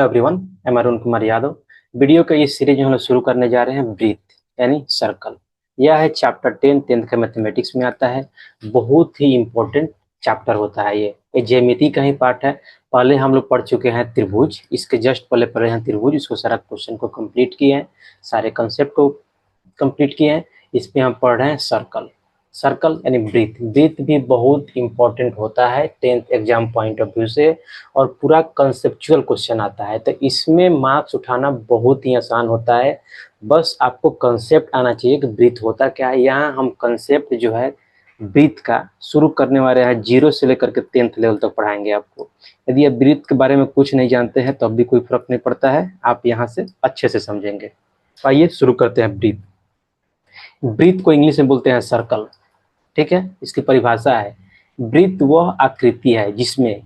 Everyone, मैं Arun Kumar Yadav. Video का ये सीरीज हम लोग शुरू करने जा रहे हैं ब्रीथ यानी सर्कल। यह है चैप्टर 10th का मैथमेटिक्स में आता है। बहुत ही इंपॉर्टेंट चैप्टर होता है ये ज्यामिति का ही पार्ट है। पहले हम लोग पढ़ चुके हैं त्रिभुज, इसके जस्ट पहले पढ़े हैं त्रिभुज, इसको सारा क्वेश्चन को कंप्लीट किए हैं, सारे कंसेप्ट को कंप्लीट किए हैं। इसमें हम पढ़ रहे हैं सर्कल। सर्कल यानी ब्रीथ। ब्रीथ भी बहुत इंपॉर्टेंट होता है 10th exam point of view से, और पूरा कंसेप्चुअल क्वेश्चन आता है, तो इसमें मार्क्स उठाना बहुत ही आसान होता है। बस आपको कंसेप्ट आना चाहिए कि ब्रीथ होता क्या है। यहाँ हम कंसेप्ट जो है ब्रीथ का शुरू करने वाले हैं, 0 से लेकर के 10th लेवल तक पढ़ाएंगे आपको। यदि आप ब्रीथ के बारे में कुछ नहीं जानते हैं तो अब भी कोई फर्क नहीं पड़ता है, आप यहाँ से अच्छे से समझेंगे। आइए शुरू करते हैं ब्रीथ। ब्रीथ को इंग्लिश में बोलते हैं सर्कल, ठीक है। इसकी परिभाषा है, ब्रीथ वह आकृति है जिसमें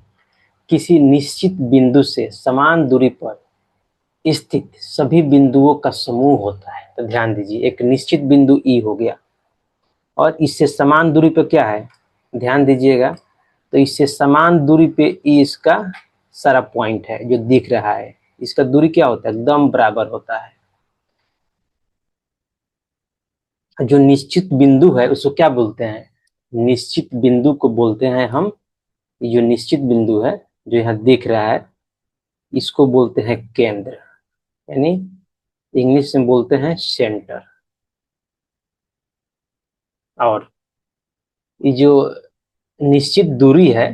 किसी निश्चित बिंदु से समान दूरी पर स्थित सभी बिंदुओं का समूह होता है। तो ध्यान दीजिए, एक निश्चित बिंदु ई हो गया और इससे समान दूरी पर क्या है, ध्यान दीजिएगा, तो इससे समान दूरी पे ई इसका सारा पॉइंट है जो दिख रहा है। इसका दूरी क्या होता है, एकदम बराबर होता है। जो निश्चित बिंदु है उसको क्या बोलते हैं, निश्चित बिंदु को बोलते हैं हम, जो निश्चित बिंदु है जो यहाँ दिख रहा है इसको बोलते हैं केंद्र, यानी इंग्लिश में बोलते हैं सेंटर। और ये जो निश्चित दूरी है,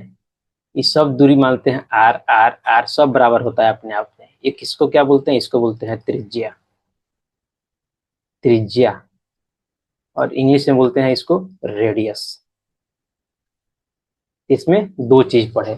ये सब दूरी मानते हैं आर आर आर, सब बराबर होता है अपने आप में। ये किसको क्या बोलते हैं, इसको बोलते हैं त्रिज्या, त्रिज्या। और इंग्लिश में बोलते हैं इसको रेडियस। इसमें दो चीज पढ़े।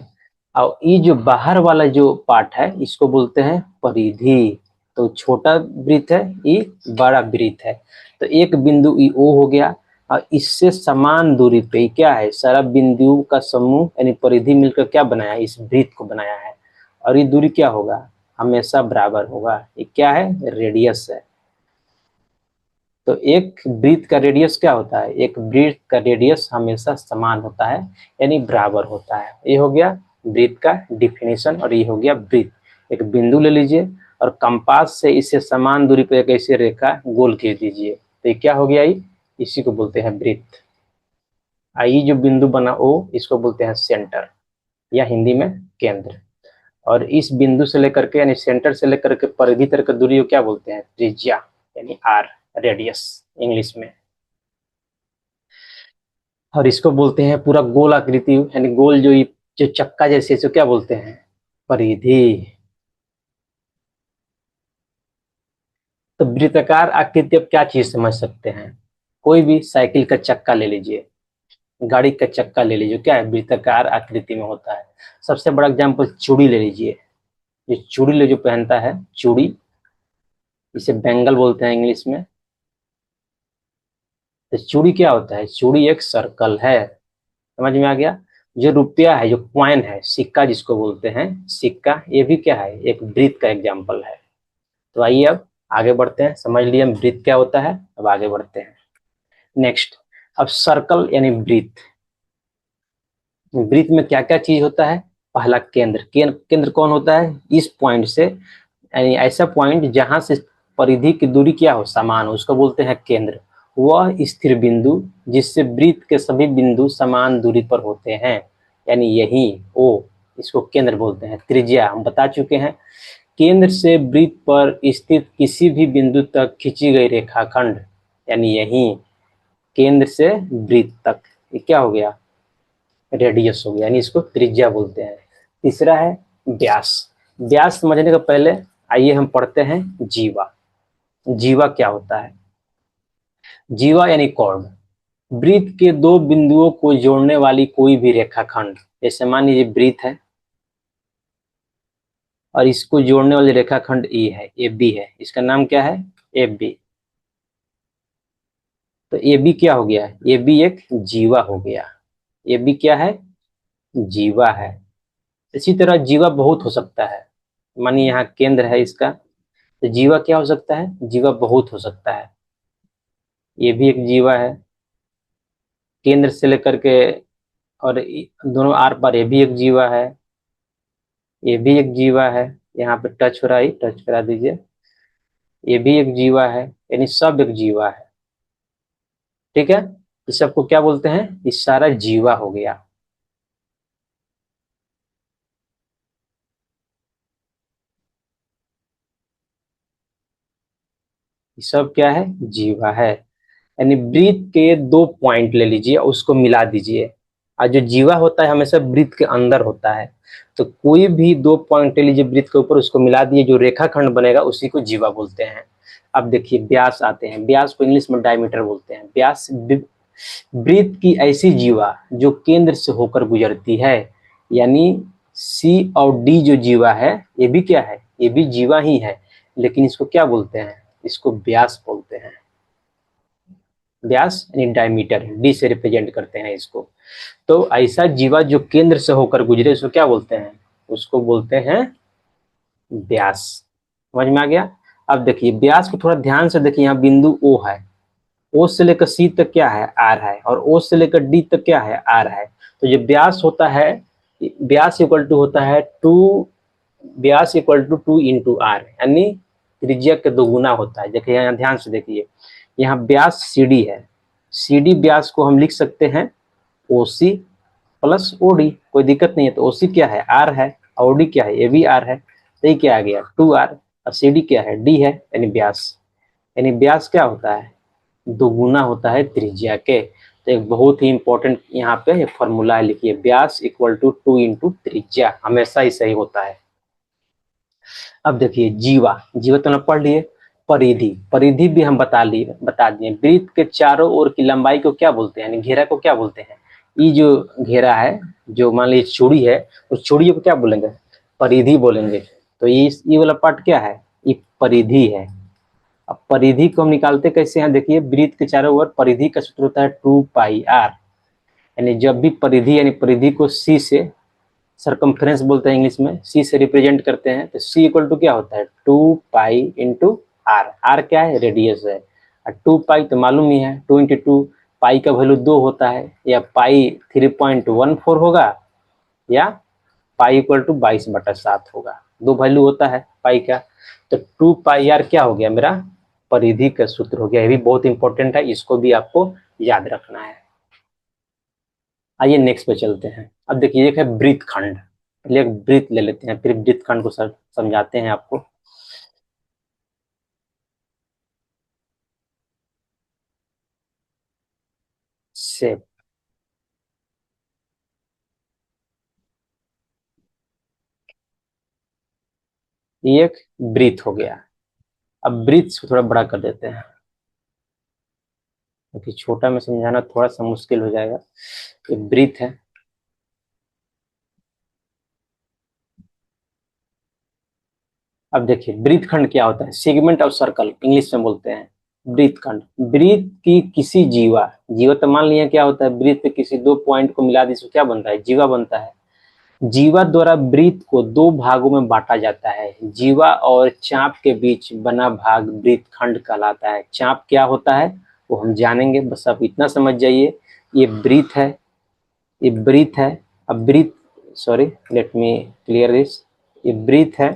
और ये जो बाहर वाला जो पार्ट है इसको बोलते हैं परिधि। तो छोटा वृत्त है, ये बड़ा वृत्त है। तो एक बिंदु ई ओ हो गया और इससे समान दूरी पे क्या है, सारा बिंदुओं का समूह यानी परिधि मिलकर क्या बनाया, इस वृत्त को बनाया है। और ये दूरी क्या होगा, हमेशा बराबर होगा। ये क्या है, रेडियस है। तो एक वृत्त का रेडियस क्या होता है, एक वृत्त का रेडियस हमेशा समान होता है यानी बराबर होता है। ये हो गया वृत्त का डिफिनेशन और ये हो गया वृत्त। एक बिंदु ले लीजिए और कंपास से इसे समान दूरी पर एक ऐसी रेखा गोल खींच दीजिए, तो ये क्या हो गया, ये इसी को बोलते हैं वृत्त। आई जो बिंदु बना ओ, इसको बोलते हैं सेंटर या हिंदी में केंद्र। और इस बिंदु से लेकर के यानी सेंटर से लेकर के परिधि तक की दूरी को क्या बोलते हैं, त्रिज्या यानी आर, रेडियस इंग्लिश में। और इसको बोलते हैं पूरा गोल आकृति यानी गोल जो चक्का जैसे, इसको क्या बोलते हैं, परिधि। तो वृत्ताकार आकृति अब क्या चीज समझ सकते हैं, कोई भी साइकिल का चक्का ले लीजिए, गाड़ी का चक्का ले लीजिए, क्या है, वृत्ताकार आकृति में होता है। सबसे बड़ा एग्जाम्पल चूड़ी ले लीजिए, ये चूड़ी ले जो पहनता है चूड़ी, इसे बैंगल बोलते हैं इंग्लिश में। तो चूड़ी क्या होता है, चूड़ी एक सर्कल है, समझ में आ गया। जो रुपया है, जो कॉइन है, सिक्का जिसको बोलते हैं, सिक्का, ये भी क्या है, एक वृत्त का एग्जाम्पल है। तो आइए अब आगे बढ़ते हैं, समझ लिए हम वृत्त क्या होता है, अब आगे बढ़ते हैं नेक्स्ट। अब सर्कल यानी वृत्त, वृत्त में क्या क्या चीज होता है, पहला केंद्र। केंद्र कौन होता है, इस पॉइंट से यानी ऐसा पॉइंट जहां से परिधि की दूरी क्या हो, समान हो, उसको बोलते हैं केंद्र। वह स्थिर बिंदु जिससे वृत्त के सभी बिंदु समान दूरी पर होते हैं, यानी यही ओ, इसको केंद्र बोलते हैं। त्रिज्या हम बता चुके हैं, केंद्र से वृत्त पर स्थित किसी भी बिंदु तक खींची गई रेखाखंड, यानी यही केंद्र से वृत्त तक, ये क्या हो गया, रेडियस हो गया, यानी इसको त्रिज्या बोलते हैं। तीसरा है व्यास। व्यास समझने का पहले आइए हम पढ़ते हैं जीवा। जीवा क्या होता है, जीवा यानी कॉर्ड, वृत्त के दो बिंदुओं को जोड़ने वाली कोई भी रेखाखंड। जैसे मान लीजिए वृत्त है और इसको जोड़ने वाली रेखाखंड ई है, ए बी है, इसका नाम क्या है, ए बी। तो ए बी क्या हो गया, ए बी एक जीवा हो गया। ए बी क्या है, जीवा है। इसी तरह जीवा बहुत हो सकता है, मानिए यहाँ केंद्र है इसका, तो जीवा क्या हो सकता है, जीवा बहुत हो सकता है। ये भी एक जीवा है, केंद्र से लेकर के और दोनों आर पर, ये भी एक जीवा है, ये भी एक जीवा है। यहाँ पे टच हो रहा है, टच करा दीजिए। ये भी एक जीवा है, यानी सब एक जीवा है। ठीक है, इस सबको क्या बोलते हैं, ये सारा जीवा हो गया। ये सब क्या है, जीवा है। यानी ब्रीथ के दो पॉइंट ले लीजिए, उसको मिला दीजिए। और जो जीवा होता है हमेशा ब्रीथ के अंदर होता है, तो कोई भी दो पॉइंट ले लीजिए ब्रीथ के ऊपर, उसको मिला दिए, जो रेखाखंड बनेगा उसी को जीवा बोलते हैं। अब देखिए व्यास आते हैं, व्यास को इंग्लिश में डायमीटर बोलते हैं। व्यास ब्रीथ की ऐसी जीवा जो केंद्र से होकर गुजरती है, यानी सी और डी जो जीवा है, ये भी क्या है, ये भी जीवा ही है, लेकिन इसको क्या बोलते हैं, इसको व्यास बोलते हैं। व्यास यानी डायमीटर, डी से रिप्रेजेंट करते हैं इसको। तो ऐसा जीवा जो केंद्र से होकर गुजरे उसको क्या बोलते हैं, उसको बोलते हैं व्यास। समझ में आ गया। अब देखिए व्यास को थोड़ा ध्यान से देखिए, यहाँ बिंदु ओ है, ओ से लेकर सी तक क्या है, आर है, और ओ से लेकर डी तक क्या है, आर है। तो ये व्यास होता है, व्यास इक्वल टू होता है टू, व्यास इक्वल टू 2 × r, यानी त्रिज्या के दोगुना होता है। देखिए यहाँ ध्यान से देखिए, यहाँ व्यास सी डी है, सी डी व्यास को हम लिख सकते हैं ओ सी प्लस ओ डी, कोई दिक्कत नहीं है। तो ओ सी क्या है, आर है, और ओ डी क्या है, ये भी आर है। तो ये क्या आ गया 2r, और सी डी क्या है, डी है, यानी व्यास। यानी व्यास क्या होता है, दोगुना होता है त्रिज्या के। तो एक बहुत ही इंपॉर्टेंट यहाँ पे एक फॉर्मूला है, लिखिए व्यास इक्वल टू 2 × त्रिज्या, हमेशा ही सही होता है। अब देखिए जीवा, जीवा तो ना पढ़ लिए। परिधि, परिधि भी हम बता दिए। वृत्त के चारों ओर की लंबाई को क्या बोलते हैं, यानी घेरा को क्या बोलते हैं। ये जो घेरा है, जो मान लीजिए चूड़ी है, उस चूड़ी को क्या बोलेंगे, परिधि बोलेंगे। तो ये वाला पार्ट क्या है, ये परिधि है। अब परिधि को हम निकालते कैसे हैं, देखिए वृत्त के चारों ओर परिधि का सूत्र होता है 2πr। यानी जब भी परिधि, यानी परिधि को सी से, सरकमफ्रेंस बोलते हैं इंग्लिश में, सी से रिप्रेजेंट करते हैं, तो सी इक्वल टू क्या होता है 2π × r। आर क्या है, रेडियस है। और 2π तो मालूम ही है, 2 × 2, पाई का वैल्यू 2 होता है, या पाई 3.14 होगा, या पाई इक्वल टू 22/7 होगा। दो वैल्यू होता है पाई का। तो 2πr क्या हो गया, मेरा परिधि का सूत्र हो गया। ये भी बहुत इंपॉर्टेंट है, इसको भी आपको याद रखना है। आइए नेक्स्ट पे चलते हैं। अब देखिए एक है वृत्त खंड, पहले एक वृत्त ले लेते हैं, फिर वृत्त खंड को समझाते हैं आपको। शेप, ये एक वृत्त हो गया। अब वृत्त को थोड़ा बड़ा कर देते हैं, क्योंकि छोटा में समझाना थोड़ा सा मुश्किल हो जाएगा। ये वृत्त है। अब देखिए वृत्त खंड क्या होता है, सेगमेंट ऑफ सर्कल इंग्लिश में बोलते हैं वृत्त खंड। वृत्त की किसी जीवा, जीवा तो मान लिया क्या होता है, वृत्त के किसी दो पॉइंट को मिला दी तो क्या बनता है, जीवा बनता है। जीवा द्वारा वृत्त को दो भागों में बांटा जाता है। जीवा और चाप के बीच बना भाग वृत्त खंड कहलाता है। चाप क्या होता है वो हम जानेंगे, बस आप इतना समझ जाइए। ये वृत्त है, ये वृत्त है। अब वृत्त, sorry let me clear this, ये वृत्त है।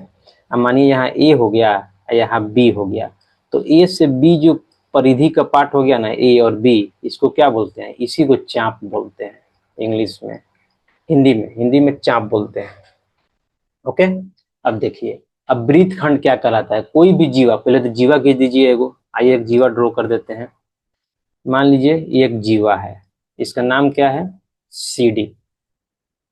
अब मानिए यहाँ ए हो गया, यहाँ बी हो गया, तो ए से बी जो परिधि का पार्ट हो गया ना, ए और बी, इसको क्या बोलते हैं, इसी को चाप बोलते हैं इंग्लिश में। हिंदी में चाप बोलते हैं। ओके। अब देखिए, अब वृत्त खंड क्या कहलाता है, कोई भी जीवा, पहले तो जीवा खींच दीजिए एगो, आइए एक जीवा ड्रॉ कर देते हैं। मान लीजिए ये एक जीवा है, इसका नाम क्या है, सी डी,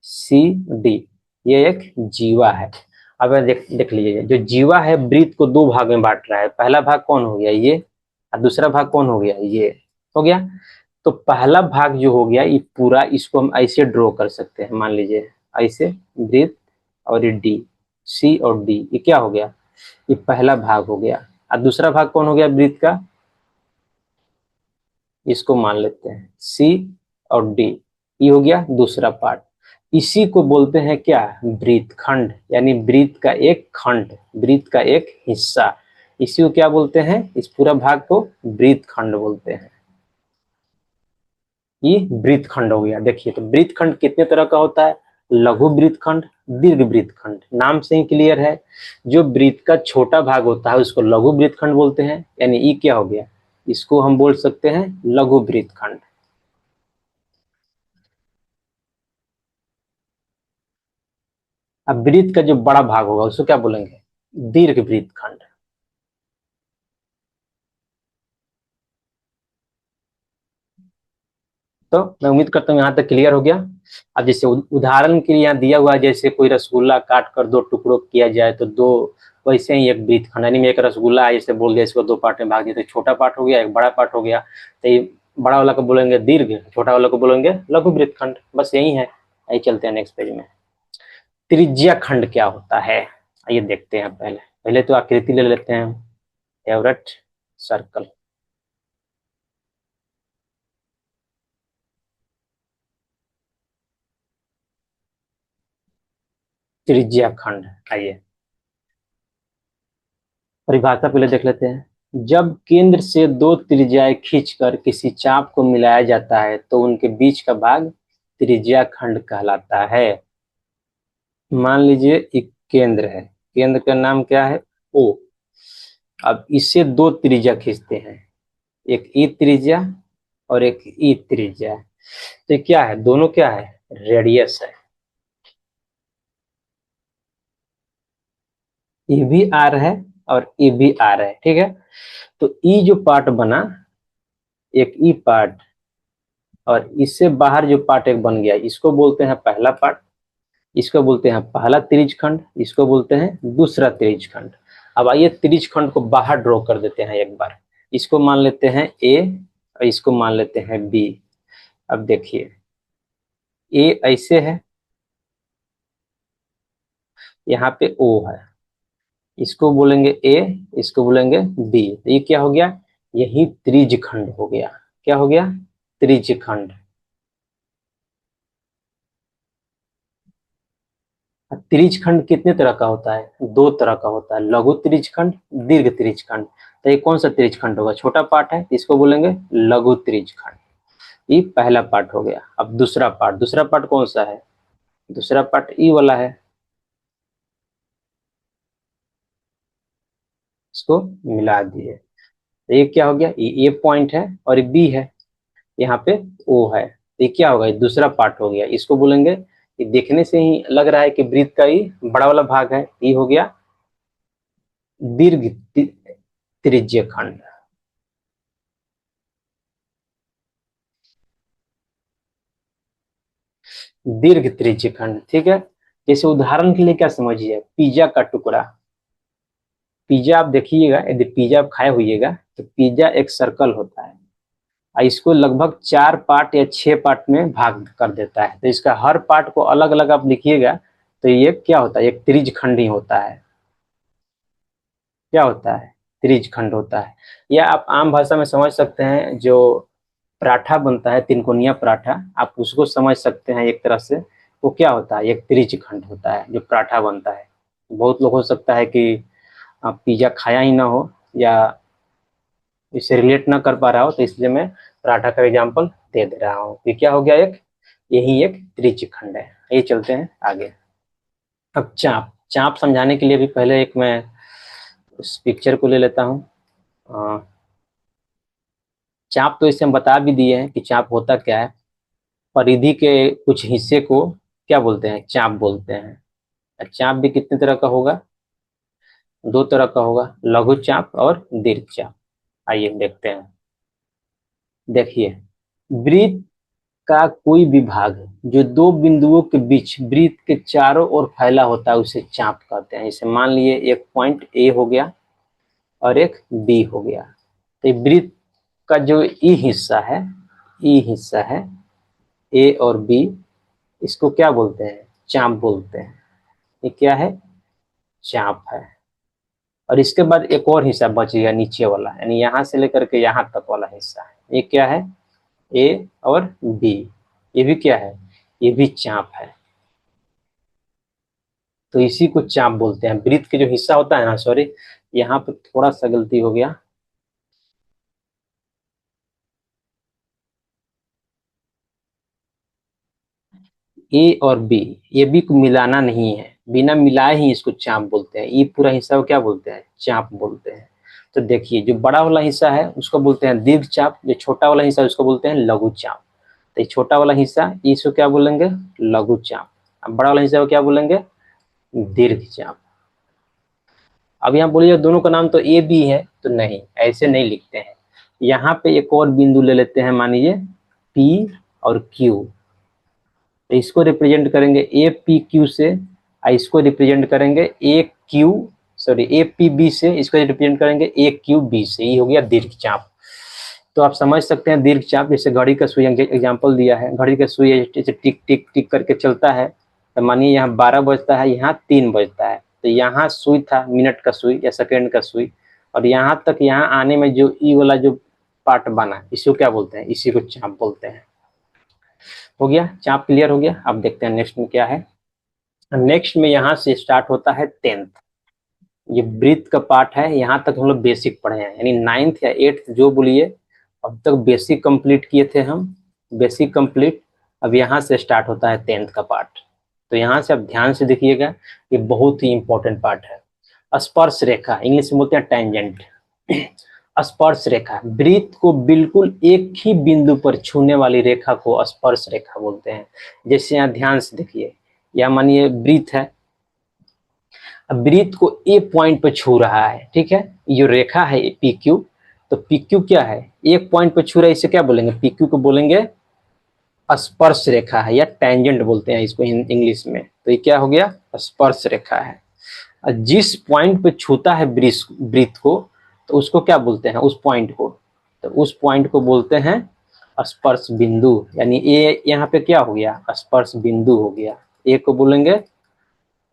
सी डी, ये एक जीवा है। अब देख लीजिए, जो जीवा है वृत्त को दो भाग में बांट रहा है। पहला भाग कौन हो गया, ये, और दूसरा भाग कौन हो गया, ये हो गया। तो पहला भाग जो हो गया ये पूरा, इसको हम ऐसे ड्रॉ कर सकते हैं, मान लीजिए ऐसे, वृत्त और ये डी, सी और डी, ये क्या हो गया, ये पहला भाग हो गया। और दूसरा भाग कौन हो गया वृत्त का, इसको मान लेते हैं सी और डी, ये हो गया दूसरा पार्ट। इसी को बोलते हैं क्या, वृत्त खंड, यानी वृत्त का एक खंड, वृत्त का एक हिस्सा। इसी को क्या बोलते हैं, इस पूरा भाग को वृत्त खंड बोलते हैं। ये वृत्त खंड हो गया। देखिए तो वृत्त खंड कितने तरह का होता है, लघु वृत्त खंड, दीर्घ वृत्त खंड। नाम से ही क्लियर है, जो वृत्त का छोटा भाग होता है उसको लघु वृत्त खंड बोलते हैं, यानी ई क्या हो गया, इसको हम बोल सकते हैं लघु वृत्त खंड। अब वृत्त का जो बड़ा भाग होगा उसको क्या बोलेंगे, दीर्घ वृत्त खंड। तो मैं उम्मीद करता हूँ यहाँ तक क्लियर हो गया। अब जैसे उदाहरण के लिए यहाँ दिया हुआ है, जैसे कोई रसगुल्ला काट कर दो टुकड़ों किया जाए तो दो, वैसे ही एक वृत्त खंड, यानी में एक रसगुल्ला है जैसे बोल दिया, इसको दो पार्ट में भाग दिया तो छोटा पार्ट हो गया, एक बड़ा पार्ट हो गया। तो ये बड़ा वाला को बोलेंगे दीर्घ, छोटा वाला को बोलेंगे लघु वृत्त खंड। बस यही है। आइए चलते हैं नेक्स्ट पेज में। त्रिज्या खंड क्या होता है, आइए देखते हैं। पहले पहले तो आकृति ले लेते हैं, एवरेट सर्कल। त्रिज्या खंड, आइए परिभाषा पहले देख लेते हैं। जब केंद्र से दो त्रिज्याएं खींचकर किसी चाप को मिलाया जाता है तो उनके बीच का भाग त्रिज्या खंड कहलाता है। मान लीजिए एक केंद्र है, केंद्र का नाम क्या है, ओ। अब इससे दो त्रिज्या खींचते हैं, एक ई त्रिज्या और एक ई त्रिज्या। तो ये क्या है, दोनों क्या है, रेडियस है। ये भी आर है और ये भी आर है, ठीक है। तो ई जो पार्ट बना, एक ई पार्ट, और इससे बाहर जो पार्ट एक बन गया, इसको बोलते हैं पहला पार्ट, इसको बोलते हैं पहला त्रिज्य खंड, इसको बोलते हैं दूसरा त्रिज्य खंड। अब आइए त्रिज्य खंड को बाहर ड्रॉ कर देते हैं एक बार। इसको मान लेते हैं ए और इसको मान लेते हैं बी। अब देखिए, ए ऐसे है, यहाँ पे ओ है, इसको बोलेंगे ए, इसको बोलेंगे बी। तो ये क्या हो गया, यही त्रिज्य खंड हो गया। क्या हो गया, त्रिज्य खंड। त्रिज्य खंड कितने तरह का होता है, दो तरह का होता है, लघु त्रिज्य खंड, दीर्घ त्रिज्य खंड। तो ये कौन सा त्रिज्य खंड होगा, छोटा पार्ट है, इसको बोलेंगे लघु त्रिज्य खंड। ये पहला पार्ट हो गया। अब दूसरा पार्ट, दूसरा पार्ट कौन सा है, दूसरा पार्ट ई वाला है, इसको मिला दिए। तो ये क्या हो गया, ये पॉइंट है और ये बी है, यहाँ पे ओ है। तो ये क्या होगा, ये दूसरा पार्ट हो गया, इसको बोलेंगे, ये देखने से ही लग रहा है कि वृत्त का ही बड़ा वाला भाग है, ये हो गया दीर्घ त्रिज्य खंड। दीर्घ त्रिज्य खंड, ठीक है। जैसे उदाहरण के लिए क्या समझिए, पिज्जा का टुकड़ा। पिज्जा आप देखिएगा, यदि पिज्जा आप खाए होइएगा तो पिज्जा एक सर्कल होता है और इसको लगभग 4 पार्ट या 6 पार्ट में भाग कर देता है। तो इसका हर पार्ट को अलग अलग आप लिखिएगा तो ये क्या होता है, एक त्रिज्य खंड ही होता है। क्या होता है, त्रिज्य खंड होता है। या आप आम भाषा में समझ सकते हैं, जो पराठा बनता है, तिनकोनिया पराठा, आप उसको समझ सकते हैं एक तरह से। वो क्या होता है, एक त्रिज्य खंड होता है जो पराठा बनता है। बहुत लोग हो सकता है कि आप पिज्जा खाया ही ना हो या इससे रिलेट ना कर पा रहा हो, तो इसलिए मैं पराठा का एग्जाम्पल दे दे रहा हूँ। ये क्या हो गया, एक यही एक त्रिज्य खंड है। ये चलते हैं आगे। अब चाप, चाप समझाने के लिए भी पहले एक मैं उस पिक्चर को ले लेता हूँ। चाप तो इससे हम बता भी दिए हैं कि चाप होता क्या है। परिधि के कुछ हिस्से को क्या बोलते हैं, चाप बोलते हैं। चाप भी कितने तरह का होगा, दो तरह का होगा, लघु चाप और दीर्घ चाप। आइए देखते हैं। देखिए, वृत्त का कोई भी भाग जो दो बिंदुओं के बीच वृत्त के चारों ओर फैला होता है उसे चाप कहते हैं। जैसे मान लिए एक पॉइंट ए हो गया और एक बी हो गया। तो वृत्त का जो ई हिस्सा है, ई हिस्सा है ए और बी, इसको क्या बोलते हैं, चाप बोलते हैं। ये क्या है, चाप है। और इसके बाद एक और हिस्सा बच गया नीचे वाला, यानी यहां से लेकर के यहां तक वाला हिस्सा है, ये क्या है, ए और बी। ये भी क्या है, ये भी चाप है। तो इसी को चाप बोलते हैं। वृत्त के जो हिस्सा होता है ना, सॉरी यहाँ पे थोड़ा सा गलती हो गया, ए और बी, ए बी को मिलाना नहीं है, बिना मिलाए ही इसको चाप बोलते हैं। ये पूरा हिस्सा को क्या बोलते हैं? चाप बोलते हैं। तो देखिए जो बड़ा वाला हिस्सा है उसको बोलते हैं दीर्घ चाप, जो छोटा वाला हिस्सा है उसको बोलते हैं लघु चाप। तो ये छोटा वाला हिस्सा इसको क्या बोलेंगे? लघु चाप। अब बड़ा वाला हिस्सा को क्या बोलेंगे? दीर्घ चाप। अब यहाँ बोलिए दोनों का नाम तो ए बी है, तो नहीं, ऐसे नहीं लिखते हैं। यहाँ पे एक और बिंदु ले लेते हैं, मान लीजिए पी और क्यू, तो इसको रिप्रेजेंट करेंगे ए पी क्यू से, और इसको रिप्रेजेंट करेंगे A Q sorry A P B से, इसको रिप्रेजेंट करेंगे ए क्यू बी से। ये हो गया दीर्घ चाप। तो आप समझ सकते हैं दीर्घ चाप, जैसे घड़ी का सुई एग्जाम्पल दिया है, घड़ी का सुई जैसे टिक टिक टिक करके चलता है, तो मानिए यहाँ 12 बजता है, यहाँ 3 बजता है, तो यहाँ सुई था मिनट का सुई या सेकेंड का सुई, और यहाँ तक यहाँ आने में जो ई वाला जो पार्ट बना, इसी को क्या बोलते हैं? इसी को चाप बोलते हैं। हो गया चाप, क्लियर हो गया। अब देखते हैं नेक्स्ट में क्या है। नेक्स्ट में यहाँ से स्टार्ट होता है 10th, ये ब्रीथ का पार्ट है। यहाँ तक हम लोग बेसिक पढ़े हैं, यानी 9th या 8th जो बोलिए, अब तक बेसिक कंप्लीट किए थे हम, बेसिक कंप्लीट। अब यहाँ से स्टार्ट होता है 10th का पार्ट। तो यहाँ से अब ध्यान से देखिएगा, ये बहुत ही इंपॉर्टेंट पार्ट है। स्पर्श रेखा, इंग्लिश में बोलते हैं टेंजेंट। स्पर्श रेखा, ब्रीथ को बिल्कुल एक ही बिंदु पर छूने वाली रेखा को स्पर्श रेखा बोलते हैं। जैसे यहाँ ध्यान से देखिए, या मानिए ब्रीथ है, अब ब्रीथ को ए पॉइंट पर छू रहा है, ठीक है, ये रेखा है पी क्यू, तो पी क्यू क्या है? एक पॉइंट पर छू रहा है, इसे क्या बोलेंगे? पी क्यू को बोलेंगे स्पर्श रेखा है, या टेंजेंट बोलते हैं इसको इंग्लिश में। तो ये क्या हो गया? स्पर्श रेखा है। जिस पॉइंट पे छूता है ब्रीथ को, तो उसको क्या बोलते हैं? उस पॉइंट को, तो उस पॉइंट को बोलते हैं स्पर्श बिंदु। यानी ए यहाँ पे क्या हो गया? स्पर्श बिंदु हो गया। ए को बोलेंगे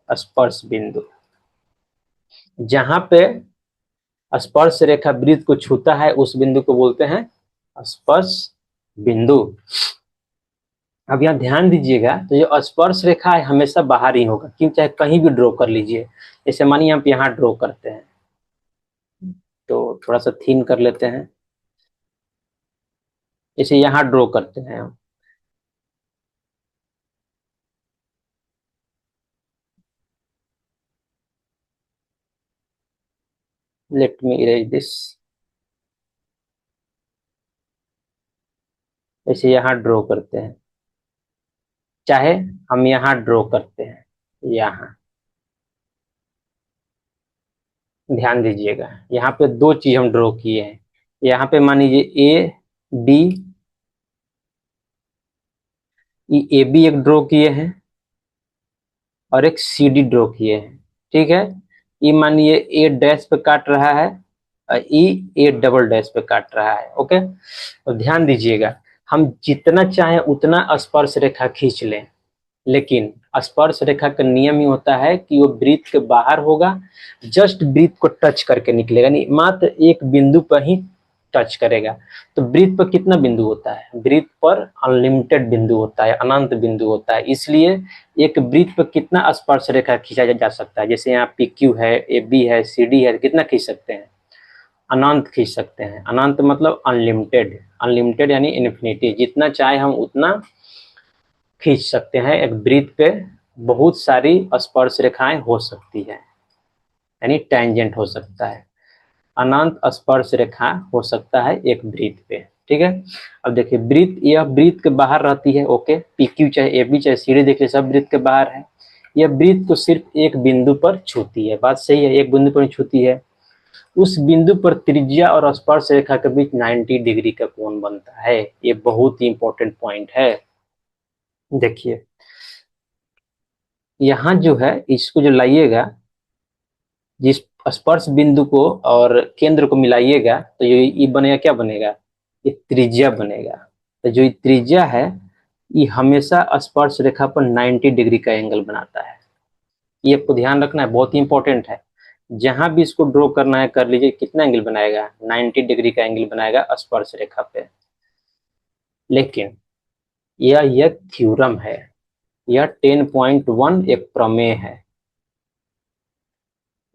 स्पर्श बिंदु। जहां पे स्पर्श रेखा ब्रीथ को छूता है उस बिंदु को बोलते हैं स्पर्श बिंदु। अब यहाँ ध्यान दीजिएगा, तो जो स्पर्श रेखा है हमेशा बाहर ही होगा, क्यों? चाहे कहीं भी ड्रॉ कर लीजिए। जैसे मानिए हम यहाँ ड्रॉ करते हैं, तो थोड़ा सा थीन कर लेते हैं, जैसे यहाँ ड्रॉ करते हैं हम, लेट मी इरेज दिस, जैसे यहाँ ड्रॉ करते हैं, चाहे हम यहाँ ड्रॉ करते हैं, यहाँ ध्यान दीजिएगा, यहाँ पे दो चीज हम ड्रॉ किए हैं। यहाँ पे मान लीजिए ए बी, ए बी एक ड्रॉ किए हैं, और एक सी डी ड्रॉ किए हैं, ठीक है। ई मानिए ए डैश पे काट रहा है, और ई ए डबल डैश पे काट रहा है, ओके। तो ध्यान दीजिएगा, हम जितना चाहें उतना स्पर्श रेखा खींच लें, लेकिन स्पर्श रेखा का नियम ही होता है कि वो ब्रीथ के बाहर होगा, जस्ट ब्रीथ को टच करके निकलेगा, नहीं मात्र एक बिंदु पर ही टच करेगा। तो ब्रीथ पर कितना बिंदु होता है? ब्रीथ पर अनलिमिटेड बिंदु होता है, अनंत बिंदु होता है। इसलिए एक ब्रीथ पर कितना स्पर्श रेखा खींचा जा सकता है? जैसे यहाँ पी क्यू है, ए बी है, सी डी है, कितना खींच सकते हैं? अनंत खींच सकते हैं। अनंत मतलब अनलिमिटेड, अनलिमिटेड यानी इन्फिनिटी, जितना चाहे हम उतना खींच सकते हैं। एक ब्रीथ पे बहुत सारी स्पर्श रेखाएं हो सकती है, यानी टेंजेंट हो सकता है, अनंत स्पर्श रेखा हो सकता है एक ब्रीथ पे, ठीक है। अब देखिए ब्रीथ, यह ब्रीथ के बाहर रहती है, ओके, पी क्यू चाहे ए बी चाहे सी डी, देखिए सब ब्रीथ के बाहर है। यह ब्रीथ को सिर्फ एक बिंदु पर छूती है, बात सही है, एक बिंदु पर छूती है। उस बिंदु पर त्रिज्या और स्पर्श रेखा के बीच 90 डिग्री का कोण बनता है। ये बहुत ही इंपॉर्टेंट पॉइंट है। देखिए यहाँ जो है, इसको जो लाइएगा, जिस स्पर्श बिंदु को और केंद्र को मिलाइएगा, तो ये बनेगा, क्या बनेगा? ये त्रिज्या बनेगा। तो जो ये त्रिज्या है, ये हमेशा स्पर्श रेखा पर 90 डिग्री का एंगल बनाता है। ये आपको ध्यान रखना है, बहुत ही इंपॉर्टेंट है। जहां भी इसको ड्रॉ करना है कर लीजिए, कितना एंगल बनाएगा? 90 डिग्री का एंगल बनाएगा स्पर्श रेखा पे। लेकिन यह थ्योरम है, यह 10.1 एक प्रमेय है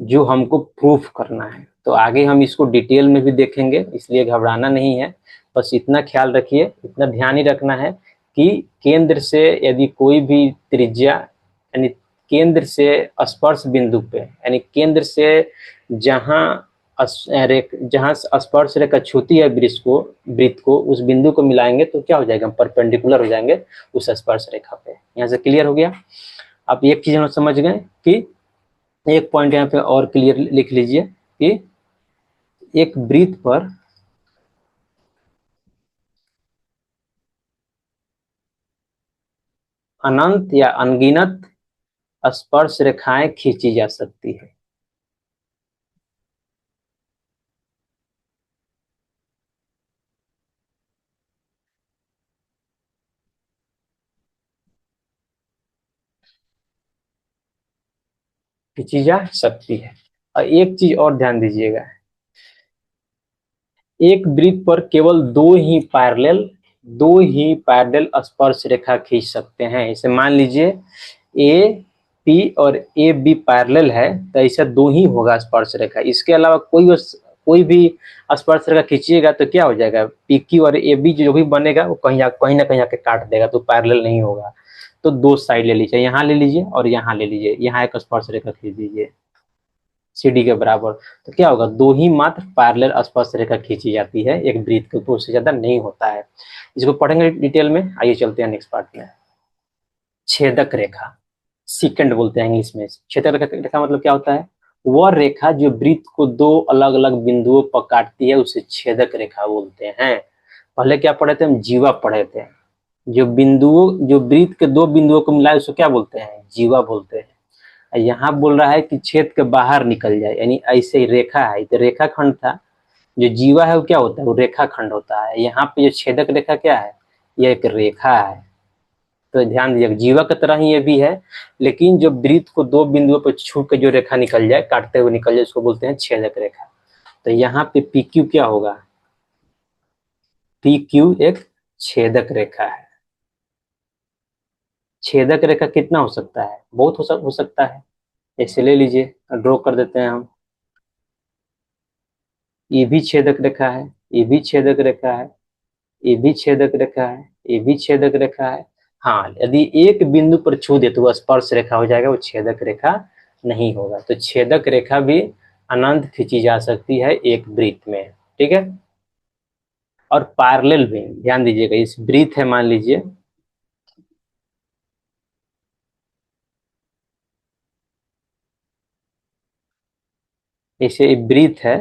जो हमको प्रूफ करना है। तो आगे हम इसको डिटेल में भी देखेंगे, इसलिए घबराना नहीं है। बस इतना ख्याल रखिए, इतना ध्यान ही रखना है कि केंद्र से यदि कोई भी त्रिज्या यानी केंद्र से स्पर्श बिंदु पे यानी केंद्र से जहां जहां स्पर्श रेखा छूती है वृत्त को उस बिंदु को मिलाएंगे तो क्या हो जाएगा, परपेंडिकुलर हो जाएंगे उस स्पर्श रेखा पे। यहाँ से क्लियर हो गया। आप एक चीज हम समझ गए कि एक पॉइंट यहाँ पे और क्लियर लिख लीजिए कि एक वृत्त पर अनंत या अनगिनत स्पर्श रेखाएं खींची जा सकती है। खींची जा सकती है। और एक चीज और ध्यान दीजिएगा, एक वृत्त पर केवल दो ही पैरेलल स्पर्श रेखा खींच सकते हैं। इसे मान लीजिए ए पी और ए बी पैरेलल है तो ऐसा दो ही होगा स्पर्श रेखा। इसके अलावा कोई भी स्पर्श रेखा खींचिएगा तो क्या हो जाएगा, पी क्यू और ए बी जो भी बनेगा वो कहीं ना कहीं आके काट देगा, तो पैरेलल नहीं होगा। तो दो साइड ले लीजिए, यहाँ ले लीजिए और यहाँ ले लीजिए, यहाँ एक स्पर्श रेखा खींच दीजिए सीडी के बराबर। तो क्या होगा, दो ही मात्र पैरेलल स्पर्श रेखा खींची जाती है एक वृत्त के ऊपर, उससे ज्यादा नहीं होता है। इसको पढ़ेंगे डिटेल में। आइए चलते हैं नेक्स्ट पार्ट में। छेदक रेखा, सीकेंड बोलते हैं इंग्लिश में। छेदक रेखा मतलब क्या होता है, वह रेखा जो वृत्त को दो अलग अलग बिंदुओं पर काटती है उसे छेदक रेखा बोलते हैं। पहले क्या पढ़े थे हम, जीवा पढ़े थे। जो वृत्त के दो बिंदुओं को मिलाए उसको क्या बोलते हैं, जीवा बोलते हैं। यहाँ बोल रहा है कि छेद के बाहर निकल जाए, यानी ऐसे ही रेखा है तो रेखा खंड था। जो जीवा है वो क्या होता है, वो रेखा खंड होता है। यहाँ पे जो छेदक रेखा क्या है, ये एक रेखा है। तो ध्यान दीजिए, जीवा की तरह ही ये भी है, लेकिन जो वृत्त को दो बिंदुओं पर छू के जो रेखा निकल जाए, काटते हुए निकल जाए, उसको बोलते हैं छेदक रेखा। तो यहाँ पे पी क्यू क्या होगा, पी क्यू एक छेदक रेखा है। छेदक रेखा कितना हो सकता है, बहुत हो सकता है। ऐसे ले लीजिए, ड्रॉ कर देते हैं हम। ये भी छेदक रेखा है, ये भी छेदक रेखा है, ये भी छेदक रेखा है, ये भी छेदक रेखा है। हाँ, यदि एक बिंदु पर छू दे तो वह स्पर्श रेखा हो जाएगा, वो छेदक रेखा नहीं होगा। तो छेदक रेखा भी अनंत खींची जा सकती है एक वृत्त में, ठीक है। और पैरेलल भी ध्यान दीजिएगा, इस वृत्त है मान लीजिए, इसे वृत्त है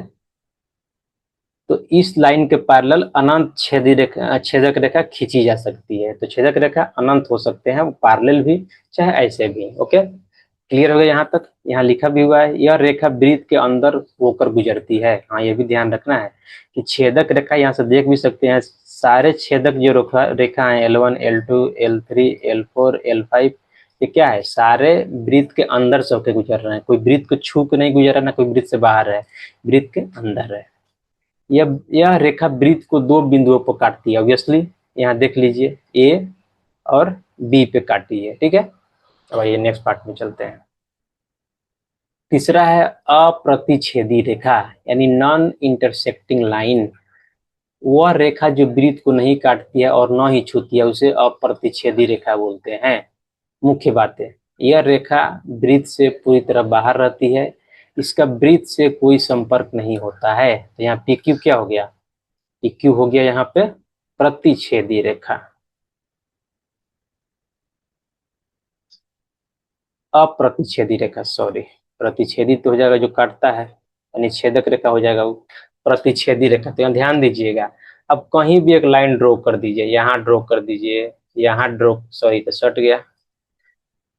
तो इस लाइन के पैरेलल अनंत छेदक रेखा खींची जा सकती है। तो छेदक रेखा अनंत हो सकते हैं, वो पैरेलल भी चाहे ऐसे भी। ओके, क्लियर हो गया यहाँ तक। यहाँ लिखा भी हुआ है, यह रेखा वृत्त के अंदर होकर गुजरती है। हाँ, ये भी ध्यान रखना है कि छेदक रेखा, यहाँ से देख भी सकते हैं सारे छेदक जो रेखा है L1 L2 L3 L4 L5, ये क्या है, सारे वृत्त के अंदर से होकर गुजर रहे हैं। कोई वृत्त को छू के नहीं गुजर रहा, ना कोई वृत्त से बाहर है, वृत्त के अंदर है। यह रेखा वृत्त को दो बिंदुओं पर काटती है ऑब्वियसली। यहाँ देख लीजिए ए और बी पे काटी है, ठीक है। अब आइए नेक्स्ट पार्ट में चलते हैं। तीसरा है अप्रतिच्छेदी रेखा, यानी नॉन इंटरसेक्टिंग लाइन। वह रेखा जो वृत्त को नहीं काटती है और न ही छूती है उसे अप्रतिच्छेदी रेखा बोलते हैं। मुख्य बातें, यह रेखा वृत्त से पूरी तरह बाहर रहती है, इसका वृत्त से कोई संपर्क नहीं होता है। तो यहाँ पी क्यू क्या हो गया, पी क्यू हो गया यहाँ पे प्रतिच्छेदी रेखा। अप्रतिच्छेदी रेखा, सॉरी, प्रतिच्छेदी तो हो जाएगा जो काटता है, यानी छेदक रेखा हो जाएगा वो। प्रतिच्छेदी रेखा, तो यहाँ ध्यान दीजिएगा। अब कहीं भी एक लाइन ड्रॉ कर दीजिए, यहाँ ड्रॉ कर दीजिए, यहाँ ड्रॉ, सॉरी तो सट गया,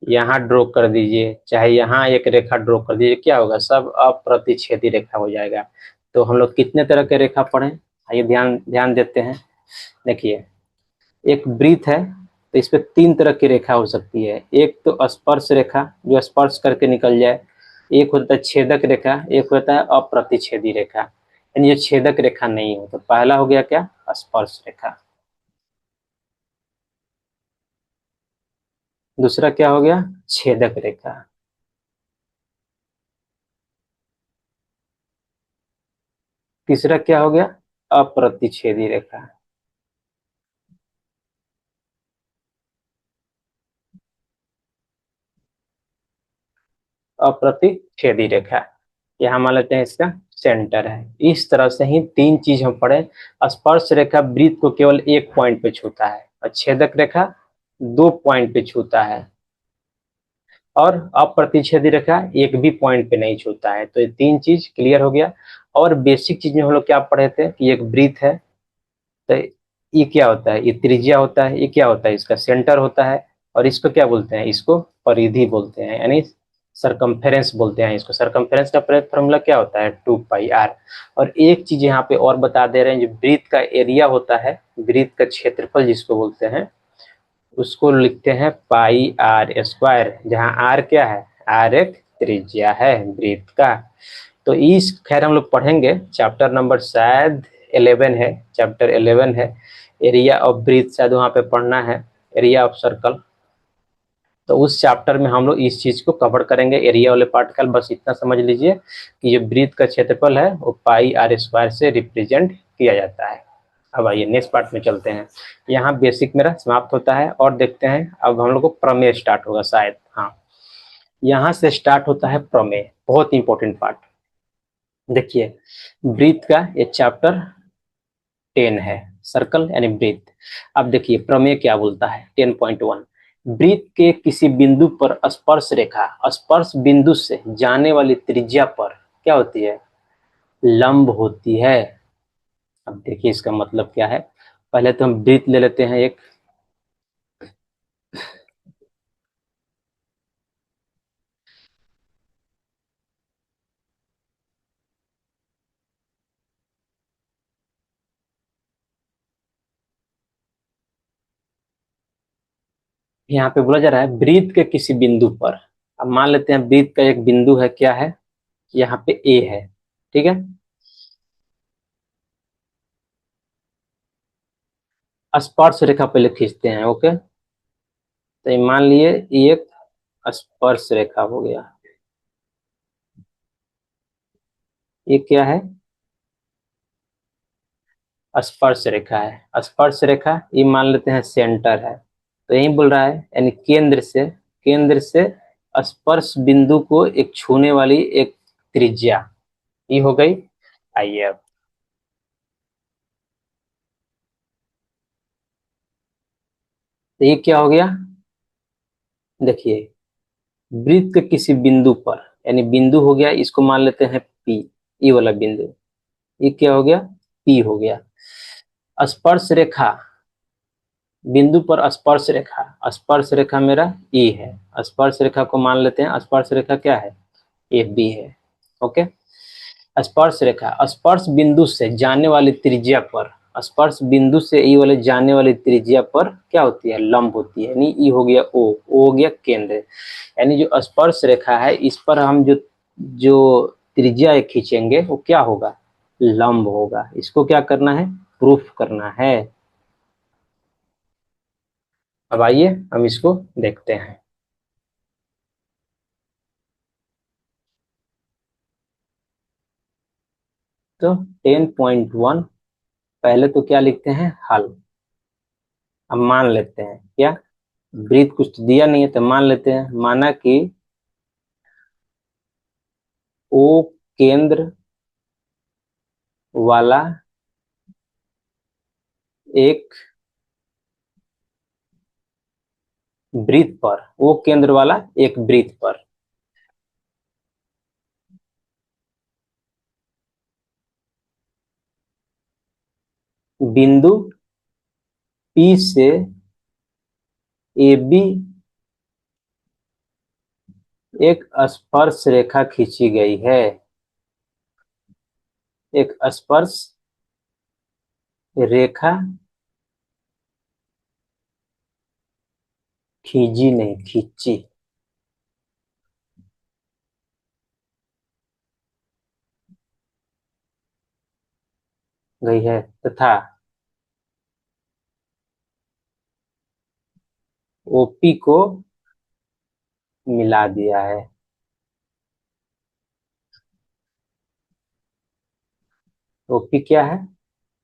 यहाँ ड्रॉ कर दीजिए, चाहे यहाँ एक रेखा ड्रॉ कर दीजिए, क्या होगा, सब अप्रतिच्छेदी रेखा हो जाएगा। तो हम लोग कितने तरह के रेखा पढ़े, आइए ध्यान ध्यान देते हैं। देखिए, एक वृत्त है तो इस पे तीन तरह की रेखा हो सकती है। एक तो स्पर्श रेखा जो स्पर्श करके निकल जाए, एक होता है छेदक रेखा, एक होता है अप्रतिच्छेदी रेखा, यानी ये छेदक रेखा नहीं हो। तो पहला हो गया क्या, स्पर्श रेखा। दूसरा क्या हो गया, छेदक रेखा। तीसरा क्या हो गया, अप्रतिच्छेदी रेखा। अप्रतिच्छेदी रेखा, यहाँ मान लेते हैं इसका सेंटर है। इस तरह से ही तीन चीज हम पढ़े। स्पर्श रेखा वृत्त को केवल एक पॉइंट पे छूता है और छेदक रेखा 2 पॉइंट पे छूता है और अप्रतिच्छेदी रेखा एक भी पॉइंट पे नहीं छूता है। तो ये तीन चीज क्लियर हो गया। और बेसिक चीज में हम लोग क्या पढ़े थे कि एक वृत्त है, तो ये क्या होता है, ये त्रिज्या होता है, ये क्या होता है, इसका सेंटर होता है, और इसको क्या बोलते हैं, इसको परिधि बोलते हैं, यानी सरकमफेरेंस बोलते हैं इसको। सरकमफेरेंस का फॉर्मूला क्या होता है, 2 पाई आर। और एक चीज यहाँ पे और बता दे रहे हैं, जो वृत्त का एरिया होता है, वृत्त का क्षेत्रफल जिसको बोलते हैं, उसको लिखते हैं पाई आर स्क्वायर, जहाँ आर क्या है, आर एक त्रिज्या है वृत्त का। तो इस खैर हम लोग पढ़ेंगे, चैप्टर नंबर शायद 11 है, चैप्टर 11 है, एरिया ऑफ ब्रीथ, शायद वहाँ पे पढ़ना है, एरिया ऑफ सर्कल। तो उस चैप्टर में हम लोग इस चीज को कवर करेंगे, एरिया वाले पार्ट का। बस इतना समझ लीजिए कि ये ब्रीथ का क्षेत्रफल है वो पाई आर स्क्वायर से रिप्रेजेंट किया जाता है। अब आइए नेक्स्ट पार्ट में चलते हैं। यहाँ बेसिक मेरा समाप्त होता है और देखते हैं अब हम लोग को प्रमेय स्टार्ट होगा शायद। हाँ, यहाँ से स्टार्ट होता है प्रमेय, बहुत इंपॉर्टेंट पार्ट। देखिए, ब्रीथ का ये चैप्टर 10 है, सर्कल यानी ब्रीथ। अब देखिए प्रमेय क्या बोलता है, 10.1, वृत्त के किसी बिंदु पर स्पर्श रेखा स्पर्श बिंदु से जाने वाली त्रिज्या पर क्या होती है, लंब होती है। अब देखिए इसका मतलब क्या है, पहले तो हम वृत्त ले लेते हैं एक। यहाँ पे बोला जा रहा है वृत्त के किसी बिंदु पर। अब मान लेते हैं वृत्त का एक बिंदु है, क्या है, यहाँ पे ए है, ठीक है। स्पर्श रेखा पहले खींचते हैं, ओके। तो ये मान लिए ये एक स्पर्श रेखा हो गया, ये क्या है, स्पर्श रेखा है। स्पर्श रेखा ये मान लेते हैं सेंटर है। तो यही बोल रहा है यानी केंद्र से स्पर्श बिंदु को एक छूने वाली एक त्रिज्या, ये हो गई। आइए अब तो ये क्या हो गया, देखिए वृत्त के किसी बिंदु पर, यानी बिंदु हो गया, इसको मान लेते हैं पी, ये वाला बिंदु, ये क्या हो गया, पी हो गया। स्पर्श रेखा बिंदु पर स्पर्श रेखा मेरा ई है, स्पर्श रेखा को मान लेते हैं, स्पर्श रेखा क्या है, ए बी है, ओके। स्पर्श रेखा स्पर्श बिंदु से जाने वाली त्रिज्या पर, स्पर्श बिंदु से ई वाले जाने वाली त्रिज्या पर क्या होती है, लंब होती है। यानी ई हो गया ओ हो गया केंद्र, यानी जो स्पर्श रेखा है इस पर हम जो जो त्रिज्या खींचेंगे वो क्या होगा, लंब होगा। इसको क्या करना है, प्रूफ करना है। अब आइए हम इसको देखते हैं। तो 10.1, पहले तो क्या लिखते हैं, हल। अब मान लेते हैं क्या, वृत्त कुछ तो दिया नहीं है तो मान लेते हैं, माना कि ओ केंद्र वाला एक वृत्त पर, ओ केंद्र वाला एक वृत्त पर बिंदु पी से ए बी एक स्पर्श रेखा खींची गई है, एक स्पर्श रेखा खींची नहीं खींची गई है, तथा ओपी को मिला दिया है। ओपी क्या है,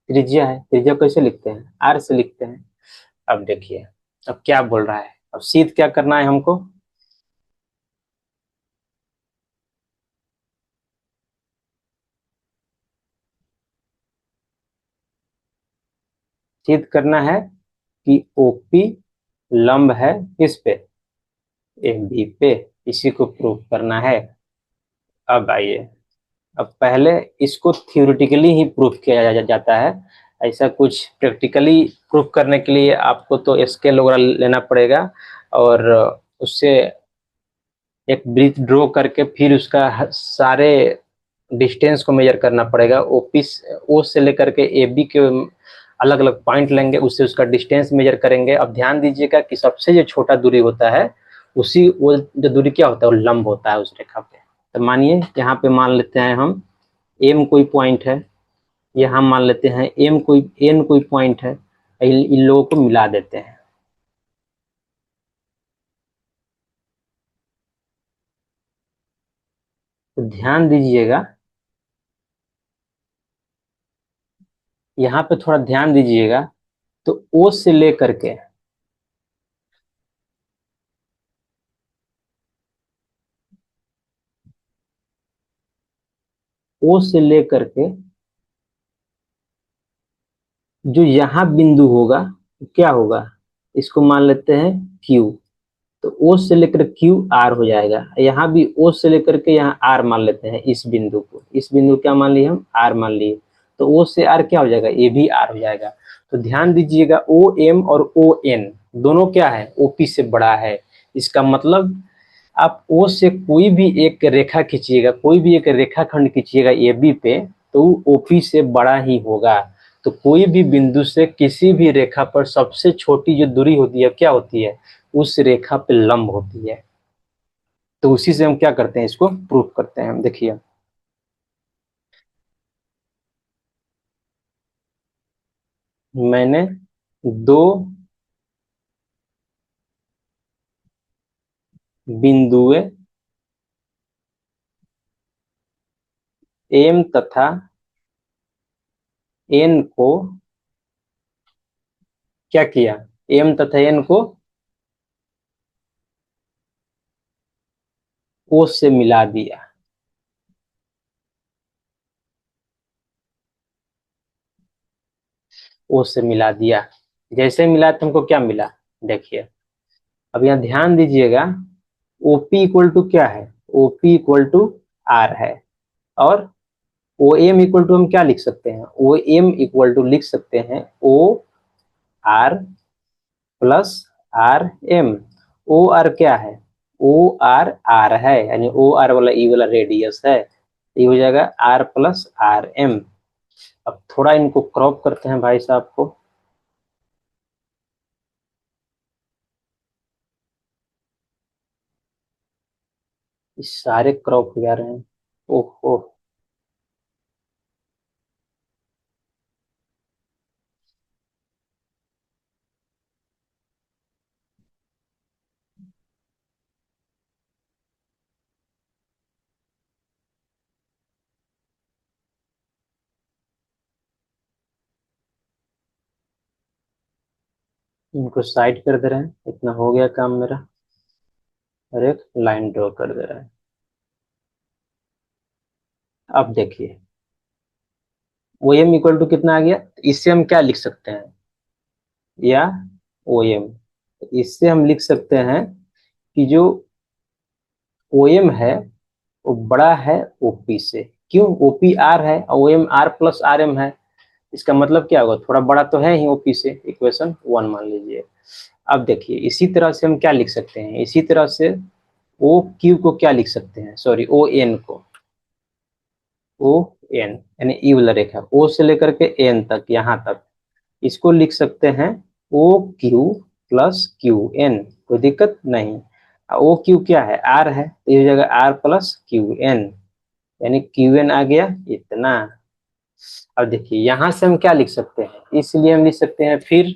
त्रिज्या है। त्रिज्या कैसे लिखते हैं, आर से लिखते हैं। अब देखिए अब क्या बोल रहा है, अब सीध क्या करना है हमको, सिद्ध करना है कि ओपी लंब है किस पे, एबी पे, इसी को प्रूव करना है। अब आइए, अब पहले इसको थ्योरेटिकली ही प्रूफ किया जाता है, ऐसा कुछ प्रैक्टिकली प्रूफ करने के लिए आपको तो स्केल वगैरह लेना पड़ेगा और उससे एक ब्रिज ड्रॉ करके फिर उसका सारे डिस्टेंस को मेजर करना पड़ेगा। ओपी ओ से लेकर के ए बी के अलग अलग पॉइंट लेंगे, उससे उसका डिस्टेंस मेजर करेंगे। अब ध्यान दीजिएगा कि सबसे जो छोटा दूरी होता है उसी वो जो दूरी क्या होता है वो लंब होता है उस रेखा पे। तो मानिए यहाँ पे मान लेते हैं हम एम कोई पॉइंट है, यहाँ मान लेते हैं एम कोई एन कोई पॉइंट है, इन लोगों को मिला देते हैं। तो ध्यान दीजिएगा, यहाँ पे थोड़ा ध्यान दीजिएगा। तो ओ से लेकर के ओ से लेकर के जो यहाँ बिंदु होगा क्या होगा, इसको मान लेते हैं क्यू। तो ओ से लेकर क्यू आर हो जाएगा। यहाँ भी ओ से लेकर के यहाँ आर मान लेते हैं, इस बिंदु को, इस बिंदु क्या मान लिए हम, आर मान लिए। तो ओ से आर क्या हो जाएगा, ये भी आर हो जाएगा। तो ध्यान दीजिएगा ओ एम और ओ एन दोनों क्या है, ओपी से बड़ा है। इसका मतलब आप ओ से कोई भी एक रेखा खींचिएगा, कोई भी एक रेखाखंड खींचिएगा ए बी पे, तो ओपी से बड़ा ही होगा। तो कोई भी बिंदु से किसी भी रेखा पर सबसे छोटी जो दूरी होती है क्या होती है, उस रेखा पे लंब होती है। तो उसी से हम क्या करते हैं, इसको प्रूफ करते हैं। हम देखिए, मैंने दो बिंदुए एम तथा एन को क्या किया, एम तथा एन को ओ से मिला दिया। ओ से मिला दिया, जैसे मिला तो हमको क्या मिला, देखिए। अब यहाँ ध्यान दीजिएगा, ओपी इक्वल टू क्या है, ओपी इक्वल टू आर है। और ओ एम इक्वल टू हम क्या लिख सकते हैं, ओ एम इक्वल टू लिख सकते हैं O R plus R M. O R क्या है, ओ आर आर है, यानी ओ आर वाला ई वाला रेडियस है। ये हो जाएगा आर प्लस आर एम। अब थोड़ा इनको क्रॉप करते हैं भाई साहब को। इस सारे क्रॉप हो जा रहे हैं, ओहो। इनको साइड कर दे रहे हैं, इतना हो गया काम मेरा। और एक लाइन ड्रॉ कर दे रहे हैं। अब देखिए, ओ एम इक्वल टू कितना आ गया, इससे हम क्या लिख सकते हैं, या ओ एम, इससे हम लिख सकते हैं कि जो ओ एम है वो बड़ा है ओपी से। क्यों, ओपी आर है और O M R plus R M है। इसका मतलब क्या होगा, थोड़ा बड़ा तो है ही ओपी से, इक्वेशन वन मान लीजिए। अब देखिए, इसी तरह से हम क्या लिख सकते हैं, इसी तरह से ओ क्यू को क्या लिख सकते हैं, सॉरी ओ एन को, ओ एन यानी ई वाला रेखा, ओ से लेकर के एन तक, यहाँ तक, इसको लिख सकते हैं O Q plus Q N. कोई दिक्कत नहीं। ओ क्यू क्या है, आर है, तो ये हो जाएगा आर प्लस क्यू एन, यानी क्यू एन आ गया इतना। अब देखिए, यहां से हम क्या लिख सकते हैं, इसलिए हम लिख सकते हैं फिर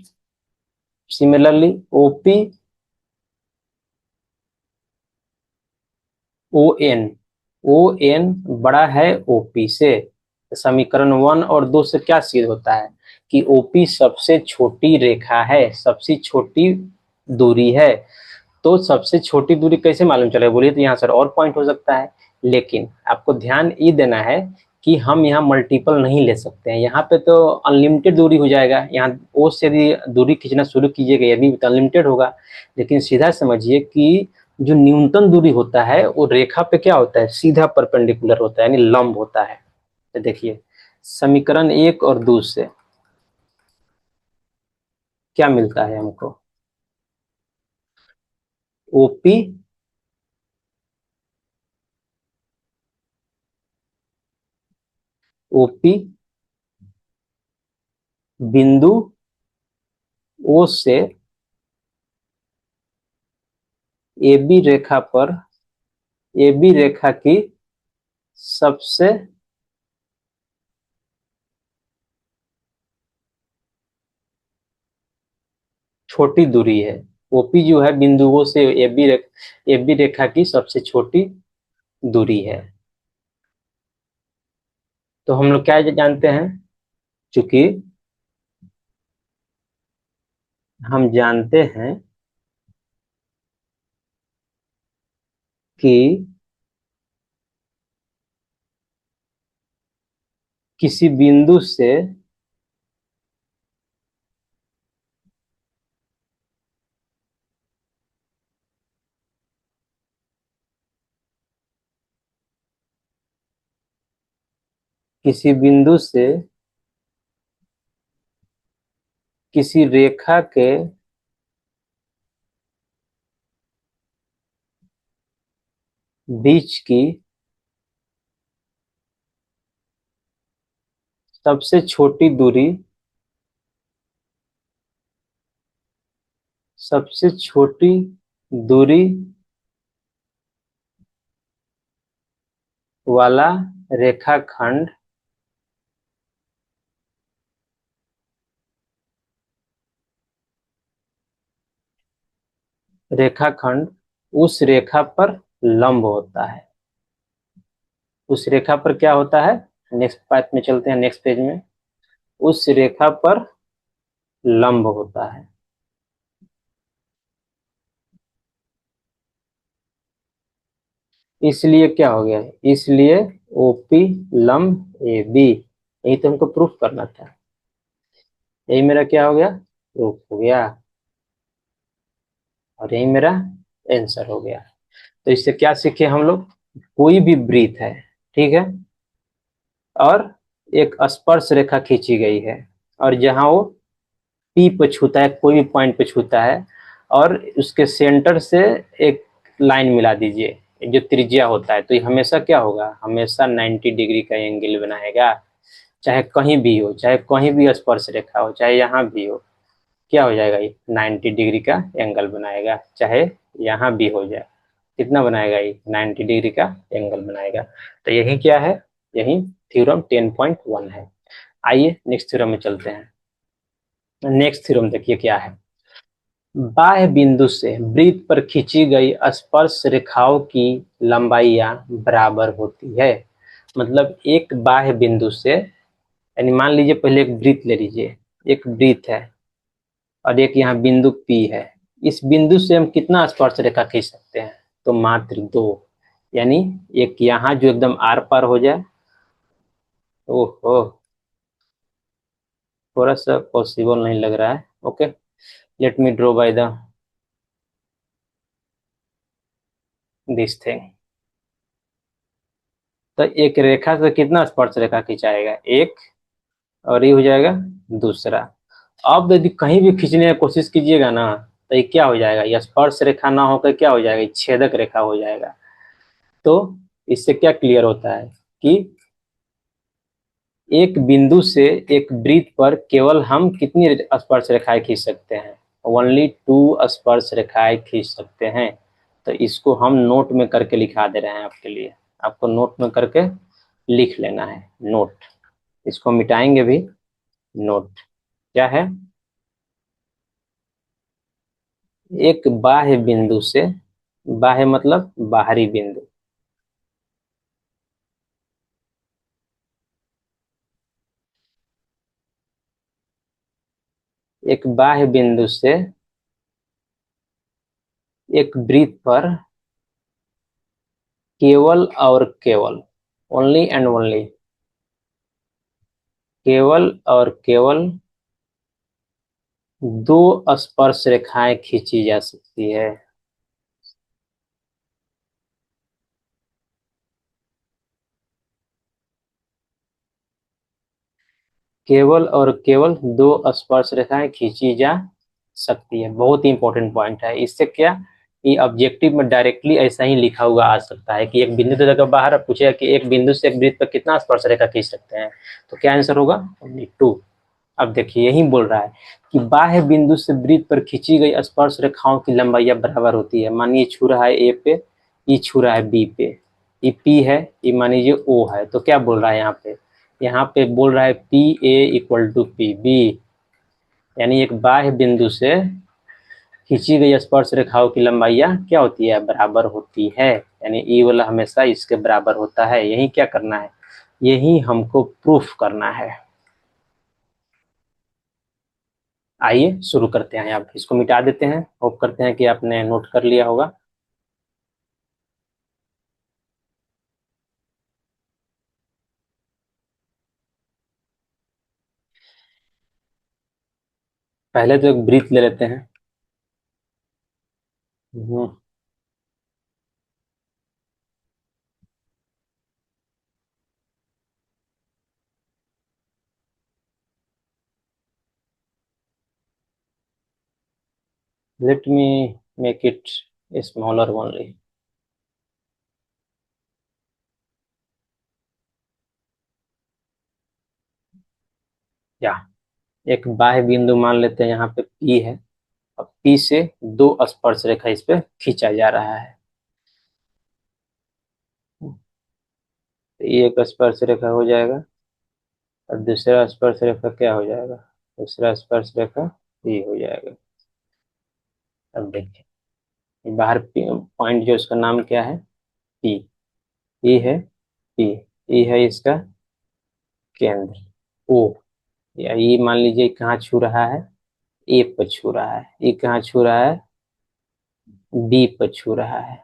similarly OP O N, O N बड़ा है ओपी से। समीकरण वन और दो से क्या सिद्ध होता है कि ओपी सबसे छोटी रेखा है, सबसे छोटी दूरी है। तो सबसे छोटी दूरी कैसे मालूम चलेगा बोलिए, तो यहाँ सर और पॉइंट हो सकता है, लेकिन आपको ध्यान ये देना है कि हम यहाँ मल्टीपल नहीं ले सकते हैं। यहाँ पे तो अनलिमिटेड दूरी हो जाएगा, यहाँ ओ से यदि दूरी खींचना शुरू कीजिएगा ये भी तो अनलिमिटेड होगा। लेकिन सीधा समझिए कि जो न्यूनतम दूरी होता है वो रेखा पे क्या होता है, सीधा परपेंडिकुलर होता है, यानी लंब होता है। तो देखिए समीकरण 1 और 2 से क्या मिलता है हमको, ओपी ओपी बिंदु ओ से ए बी रेखा पर, ए बी रेखा की सबसे छोटी दूरी है। ओपी जो है बिंदुओं से ए बी रेखा की सबसे छोटी दूरी है। तो हम लोग क्या जानते हैं, चूंकि हम जानते हैं कि किसी बिंदु से किसी बिंदु से किसी रेखा के बीच की सबसे छोटी दूरी, सबसे छोटी दूरी वाला रेखाखंड रेखाखंड उस रेखा पर लंब होता है। उस रेखा पर क्या होता है, नेक्स्ट पार्ट में चलते हैं, नेक्स्ट पेज में। उस रेखा पर लंब होता है। इसलिए क्या हो गया, इसलिए ओपी लंब ए बी, यही तो हमको प्रूफ करना था। यही मेरा क्या हो गया, प्रूफ हो गया, और यही मेरा आंसर हो गया। तो इससे क्या सीखे हम लोग, कोई भी वृत्त है, ठीक है, और एक स्पर्श रेखा खींची गई है, और जहां वो पी पे छूता है, कोई भी पॉइंट पे छूता है, और उसके सेंटर से एक लाइन मिला दीजिए जो त्रिज्या होता है, तो ये हमेशा क्या होगा, हमेशा 90 डिग्री का एंगल बनाएगा। चाहे कहीं भी हो, चाहे कहीं भी स्पर्श रेखा हो, चाहे यहाँ भी हो, क्या हो जाएगा, ये 90 डिग्री का एंगल बनाएगा। चाहे यहाँ भी हो जाए, कितना बनाएगा, ये 90 डिग्री का एंगल बनाएगा। तो यही क्या है, यही थ्योरम 10.1 है। आइए नेक्स्ट थ्योरम में चलते हैं। नेक्स्ट थ्योरम देखिए क्या है, बाह्य बिंदु से वृत्त पर खींची गई स्पर्श रेखाओं की लंबाइयां बराबर होती है। मतलब एक बाह्य बिंदु से, यानी मान लीजिए पहले एक वृत्त ले लीजिए, एक वृत्त है और एक यहाँ बिंदु पी है। इस बिंदु से हम कितना स्पर्श रेखा खींच सकते हैं, तो मात्र दो, यानी एक यहाँ जो एकदम आर पार हो जाए। ओहो, थोड़ा सा पॉसिबल नहीं लग रहा है। Okay, let me draw by the this thing. तो एक रेखा से कितना स्पर्श रेखा खिंचाएगा, एक, और ये हो जाएगा दूसरा। अब यदि कहीं भी खींचने की कोशिश कीजिएगा ना, तो ये क्या हो जाएगा, ये स्पर्श रेखा ना होकर क्या हो जाएगा, ये छेदक रेखा हो जाएगा। तो इससे क्या क्लियर होता है कि एक बिंदु से एक वृत्त पर केवल हम कितनी स्पर्श रेखाएं खींच सकते हैं, ओनली 2 स्पर्श रेखाएं खींच सकते हैं। तो इसको हम नोट में करके लिखा दे रहे हैं आपके लिए, आपको नोट में करके लिख लेना है, नोट, इसको मिटाएंगे भी। नोट क्या है, एक बाह्य बिंदु से, बाह्य मतलब बाहरी बिंदु, एक बाह्य बिंदु से एक वृत्त पर केवल और केवल, ओनली एंड ओनली केवल और केवल दो स्पर्श रेखाएं खींची जा सकती है। केवल और केवल दो स्पर्श रेखाएं खींची जा सकती है। बहुत ही इंपॉर्टेंट पॉइंट है। इससे क्या, ये ऑब्जेक्टिव में डायरेक्टली ऐसा ही लिखा हुआ आ सकता है कि एक बिंदु से जगह बाहर पूछेगा कि एक बिंदु से एक वृत्त पर कितना स्पर्श रेखा खींच सकते हैं, तो क्या आंसर होगा, 2। अब देखिए यही बोल रहा है कि बाह्य बिंदु से वृत्त पर खींची गई स्पर्श रेखाओं की लंबाई बराबर होती है। मानिए छू रहा है ए पे, ये छू रहा है बी पे, ये पी है, ये मान लीजिए ओ है। तो क्या बोल रहा है यहाँ पे बोल रहा है P A equal to P B, यानी एक बाह्य बिंदु से खींची गई स्पर्श रेखाओं की लंबाइयां क्या होती है, बराबर होती है। यानी ई वाला हमेशा इसके बराबर होता है। यही क्या करना है, यही हमको प्रूफ करना है। आइए शुरू करते हैं। आप इसको मिटा देते हैं। होप करते हैं कि आपने नोट कर लिया होगा। पहले तो एक ब्रीथ ले लेते हैं। Let me make it smaller only. या एक बाह्य बिंदु मान लेते हैं, यहाँ पे पी है। अब पी से दो स्पर्श रेखा इस पे खींचा जा रहा है। तो ये एक स्पर्श रेखा हो जाएगा और दूसरा स्पर्श रेखा क्या हो जाएगा, दूसरा स्पर्श रेखा ये हो जाएगा। अब देखिए बाहर पॉइंट जो इसका नाम क्या है, पी। ई है पी, ई है इसका केंद्र ओ। या ये मान लीजिए कहाँ छू रहा है, ए पर छू रहा है। ये कहाँ छू रहा है, बी पर छू रहा है।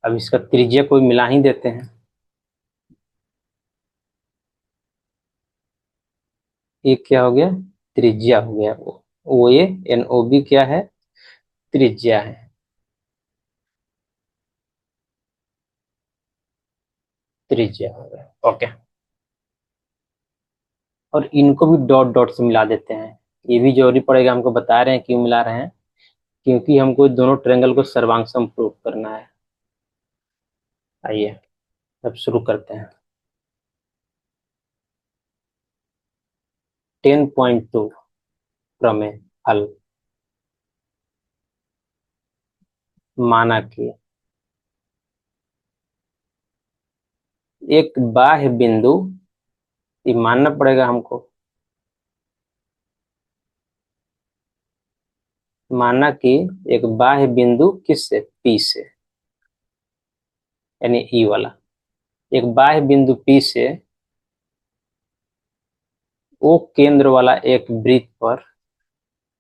अब इसका त्रिज्या कोई मिला ही देते हैं। ये क्या हो गया, त्रिज्या हो गया। ओ ए एन ओ बी क्या है, त्रिज्या है। त्रिज्या हो गया, ओके। और इनको भी डॉट डॉट से मिला देते हैं। ये भी जरूरी पड़ेगा, हमको बता रहे हैं क्यों मिला रहे हैं, क्योंकि हमको दोनों ट्रायंगल को सर्वांग प्रूव करना है। आइए अब शुरू करते हैं। 10.2 प्रमेय हल। माना कि एक बाह्य बिंदु, ये मानना पड़ेगा हमको, माना कि एक बाह्य बिंदु किससे, पी से, यानी ई वाला। एक बाह्य बिंदु पी से ओ केंद्र वाला एक वृत्त पर,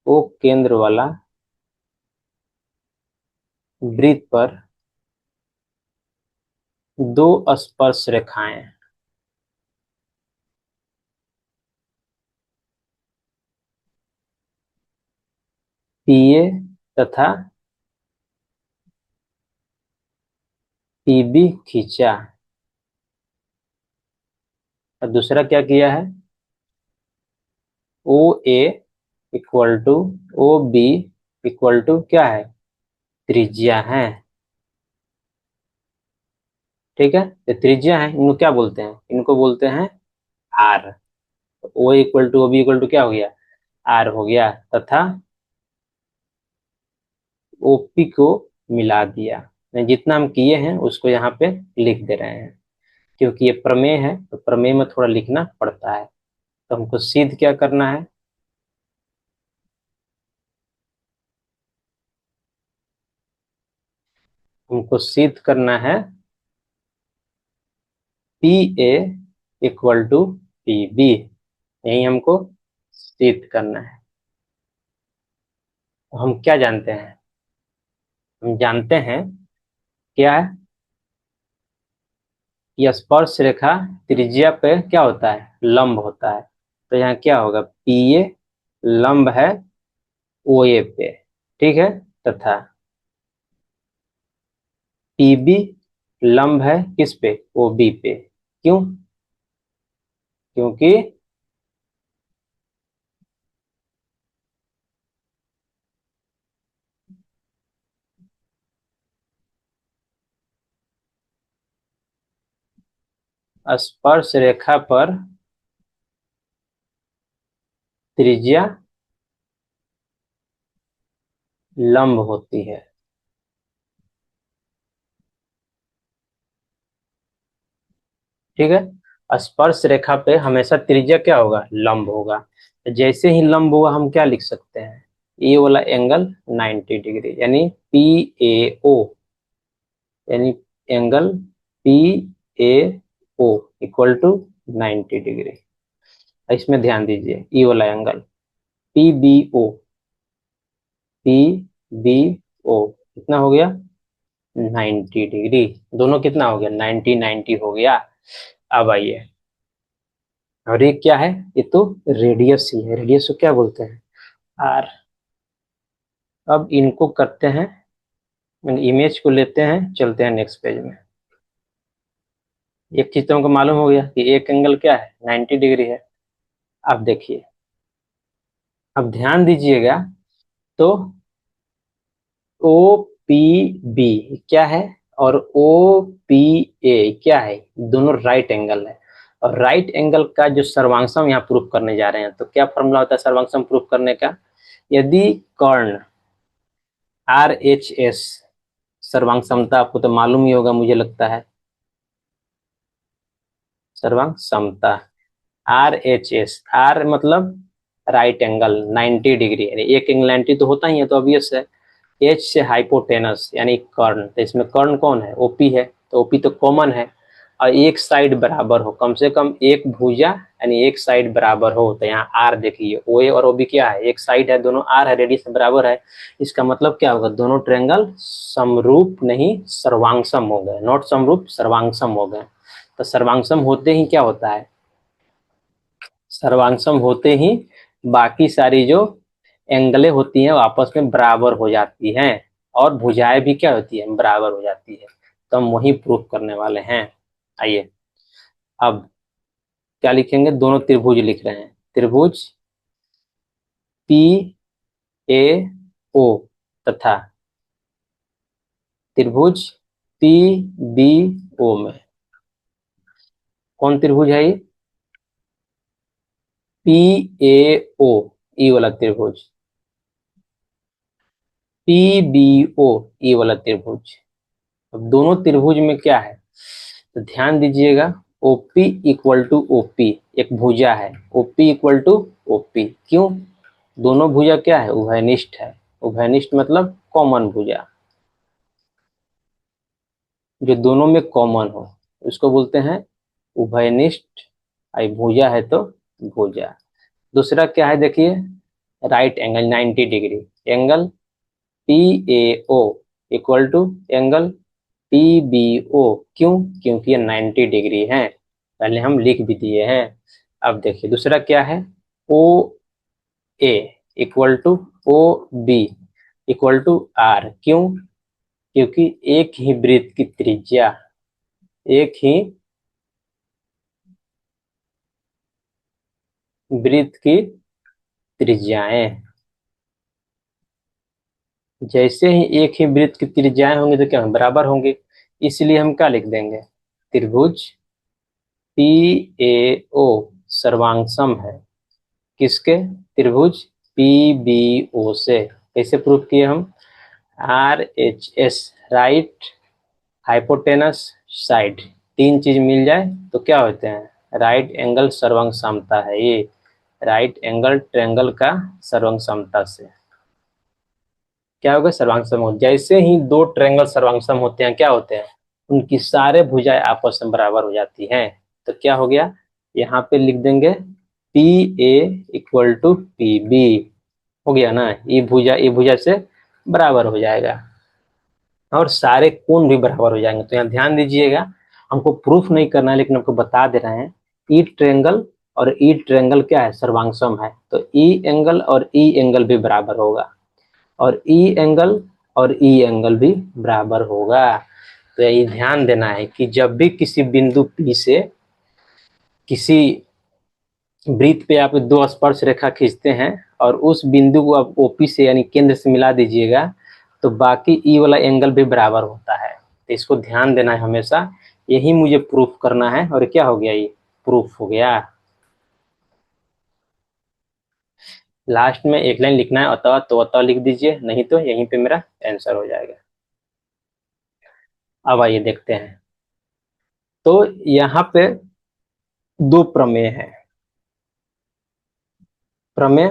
ओ केंद्र वाला वृत्त पर दो स्पर्श रेखाएं पीए तथा पीबी खींचा। और दूसरा क्या किया है, O A equal to O B equal to क्या है, त्रिज्या है। ठीक है, ये त्रिज्या है। इनको क्या बोलते हैं, इनको बोलते हैं R. O equal to O B equal to क्या हो गया, आर हो गया। तथा ओपी को मिला दिया। जितना हम किए हैं उसको यहाँ पे लिख दे रहे हैं, क्योंकि ये प्रमेय है तो प्रमेय में थोड़ा लिखना पड़ता है। तो हमको सिद्ध क्या करना है, हमको सिद्ध करना है P A equal to P B. यही हमको सिद्ध करना है। तो हम क्या जानते हैं, हम जानते हैं क्या है, ये स्पर्श रेखा त्रिज्या पे क्या होता है, लंब होता है। तो यहाँ क्या होगा, पी ए लंब है ओ ए पे, ठीक है, तथा पीबी लंब है किस पे, ओ बी पे। क्यों, क्योंकि स्पर्श रेखा पर त्रिज्या लंब होती है। ठीक है, स्पर्श रेखा पे हमेशा त्रिज्या क्या होगा, लंब होगा। जैसे ही लंब हुआ हम क्या लिख सकते हैं, ये वाला एंगल 90 डिग्री, यानी पी ए ओ, यानी angle P A O equal to 90 degree. इसमें ध्यान दीजिए, ये वाला angle P B O, P B O कितना हो गया, 90 डिग्री। दोनों कितना हो गया, 90 90 हो गया। अब आइए, और ये क्या है, ये तो रेडियस ही है, रेडियस को क्या बोलते हैं, आर। अब इनको करते हैं, इमेज को लेते हैं, चलते हैं नेक्स्ट पेज में। एक चीज तुमको मालूम हो गया कि एक एंगल क्या है, 90 डिग्री है। अब देखिए, अब ध्यान दीजिएगा, तो ओ पी बी क्या है, और ओ पी ए क्या है, दोनों राइट एंगल है। और राइट एंगल का जो सर्वांगसम यहाँ प्रूफ करने जा रहे हैं, तो क्या फॉर्मूला होता है सर्वांगसम प्रूफ करने का, यदि कर्ण आर एच एस, सर्वांग समता आपको तो मालूम ही होगा मुझे लगता है, सर्वांग समता आर एच एस, आर मतलब राइट एंगल 90 डिग्री, यानी एक एंगल 90 तो होता ही है, तो ऑब्वियस है। एच से हाइपोटेनस यानी कर्ण, तो इसमें कर्ण कौन है, ओपी है, तो ओपी तो कॉमन है। और एक साइड बराबर हो, कम से कम एक भुजा यानी एक साइड बराबर हो, तो यहाँ आर देखिए, ओ ए और ओ बी क्या है, एक साइड है, दोनों आर है, रेडियस बराबर है। इसका मतलब क्या होगा, दोनों ट्रायंगल समरूप नहीं सर्वांगसम हो गए, नॉट समरूप सर्वांगसम हो गए। तो सर्वांगसम होते ही क्या होता है, सर्वांगसम होते ही बाकी सारी जो एंगलें होती हैं वो आपस में बराबर हो जाती हैं, और भुजाएं भी क्या होती है, बराबर हो जाती है। तो हम वही प्रूफ करने वाले हैं। आइए, अब क्या लिखेंगे, दोनों त्रिभुज लिख रहे हैं, त्रिभुज पी ए ओ तथा त्रिभुज पी बी ओ में, कौन त्रिभुज है ये, पी ए ओ, ई वाला त्रिभुज, पी बी ओ, ई वाला त्रिभुज। अब दोनों त्रिभुज में क्या है, तो ध्यान दीजिएगा, ओपी इक्वल टू ओपी एक भुजा है, ओपी इक्वल टू ओपी, क्यों, दोनों भुजा क्या है, उभयनिष्ठ है। उभयनिष्ठ मतलब कॉमन भुजा, जो दोनों में कॉमन हो उसको बोलते हैं उभयनिष्ठ। आई भुजा है तो भुजा। दूसरा क्या है देखिए, right angle 90 degree, angle P A O equal to angle P B O, क्यों, क्योंकि ये 90 डिग्री है, पहले हम लिख भी दिए हैं। अब देखिए दूसरा क्या है, O A equal to O B equal to R, क्यों, क्योंकि एक ही वृत्त की त्रिज्या, एक ही वृत्त की त्रिज्याएं, जैसे ही एक ही वृत्त की त्रिज्याएं होंगी तो क्या होंगे? बराबर होंगे। इसलिए हम क्या लिख देंगे, त्रिभुज पी ए ओ सर्वांगसम है किसके, त्रिभुज पी बी ओ से। कैसे प्रूफ किए हम, R H S right hypotenuse side, तीन चीज मिल जाए तो क्या होते हैं, राइट एंगल सर्वांग समता है ये, राइट एंगल ट्रायंगल का सर्वांग समता से क्या होगा, सर्वांगसम हो। जैसे ही दो ट्रायंगल सर्वांगसम होते हैं क्या होते हैं, उनकी सारे भुजाएं आपस में बराबर हो जाती हैं। तो क्या हो गया, यहाँ पे लिख देंगे P A equal to P B, हो गया ना, ये भुजा से बराबर हो जाएगा, और सारे कोण भी बराबर हो जाएंगे। तो यहाँ ध्यान दीजिएगा, हमको प्रूफ नहीं करना है, लेकिन हमको बता दे रहे हैं ई ट्रायंगल और ई ट्रायंगल क्या है, सर्वांगसम है, तो ई एंगल और ई एंगल भी बराबर होगा, और ई एंगल और ई एंगल भी बराबर होगा। तो यही ध्यान देना है कि जब भी किसी बिंदु P से किसी वृत्त पे आप दो स्पर्श रेखा खींचते हैं और उस बिंदु को आप OP से यानी केंद्र से मिला दीजिएगा, तो बाकी ई वाला एंगल भी बराबर होता है। तो इसको ध्यान देना है हमेशा, यही मुझे प्रूफ करना है, और क्या हो गया, ये प्रूफ हो गया। लास्ट में एक लाइन लिखना है, अतः तो अतः लिख दीजिए, नहीं तो यहीं पे मेरा आंसर हो जाएगा। अब आइए देखते हैं, तो यहाँ पे दो प्रमेय है। प्रमेय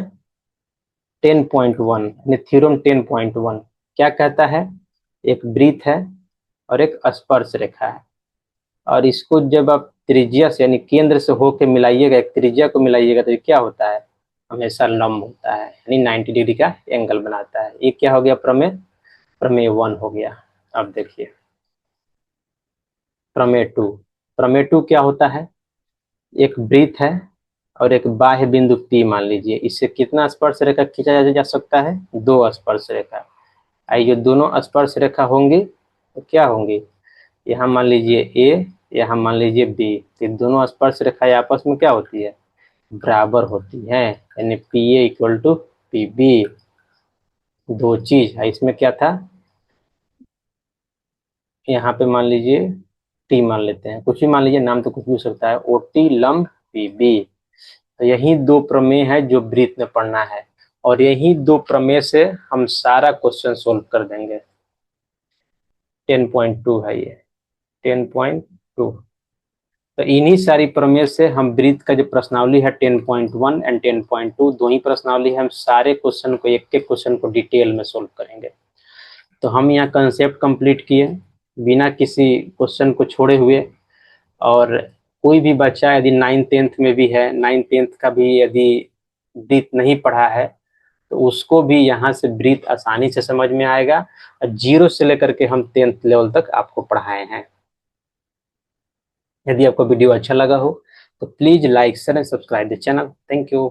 10.1 यानी थ्योरम 10.1 क्या कहता है, एक वृत्त है और एक स्पर्श रेखा है, और इसको जब आप त्रिज्या से यानी केंद्र से होके मिलाइएगा, एक त्रिज्या को मिलाइएगा, तो ये क्या होता है, हमेशा लंब होता है, यानी 90 डिग्री का एंगल बनाता है। ये क्या हो गया, प्रमेय प्रमेय 1 हो गया। अब देखिए प्रमेय 2। प्रमेय 2 क्या होता है, एक वृत्त है और एक बाह्य बिंदु P मान लीजिए, इससे कितना स्पर्श रेखा खींचा जा सकता है, दो स्पर्श रेखा। ये दोनों स्पर्श रेखा होंगी तो क्या होंगी, यहाँ मान लीजिए A, यहाँ मान लीजिए B, ये दोनों स्पर्श रेखाएं आपस में क्या होती है, बराबर होती है, यानी PA इक्वल टू PB। दो चीज है इसमें, क्या था, यहाँ पे मान लीजिए T मान लेते हैं, कुछ भी मान लीजिए, नाम तो कुछ भी हो सकता है, OT लंब PB। तो यही दो प्रमेय है जो वृत्त में पढ़ना है, और यही दो प्रमेय से हम सारा क्वेश्चन सोल्व कर देंगे। 10.2 है ये, 10.2। तो इन्हीं सारी प्रमेय से हम वृत्त का जो प्रश्नावली है 10.1 एंड 10.2, दो ही प्रश्नावली है, हम सारे क्वेश्चन को, एक एक क्वेश्चन को डिटेल में सोल्व करेंगे। तो हम यहाँ कंसेप्ट कंप्लीट किए बिना किसी क्वेश्चन को छोड़े हुए, और कोई भी बच्चा यदि 9th-10th में भी है, 9th-10th का भी यदि वृत्त नहीं पढ़ा है, तो उसको भी यहाँ से वृत्त आसानी से समझ में आएगा। 0 से लेकर के हम 10th लेवल तक आपको पढ़ाए हैं। यदि आपको वीडियो अच्छा लगा हो तो please like share and subscribe the channel. Thank you.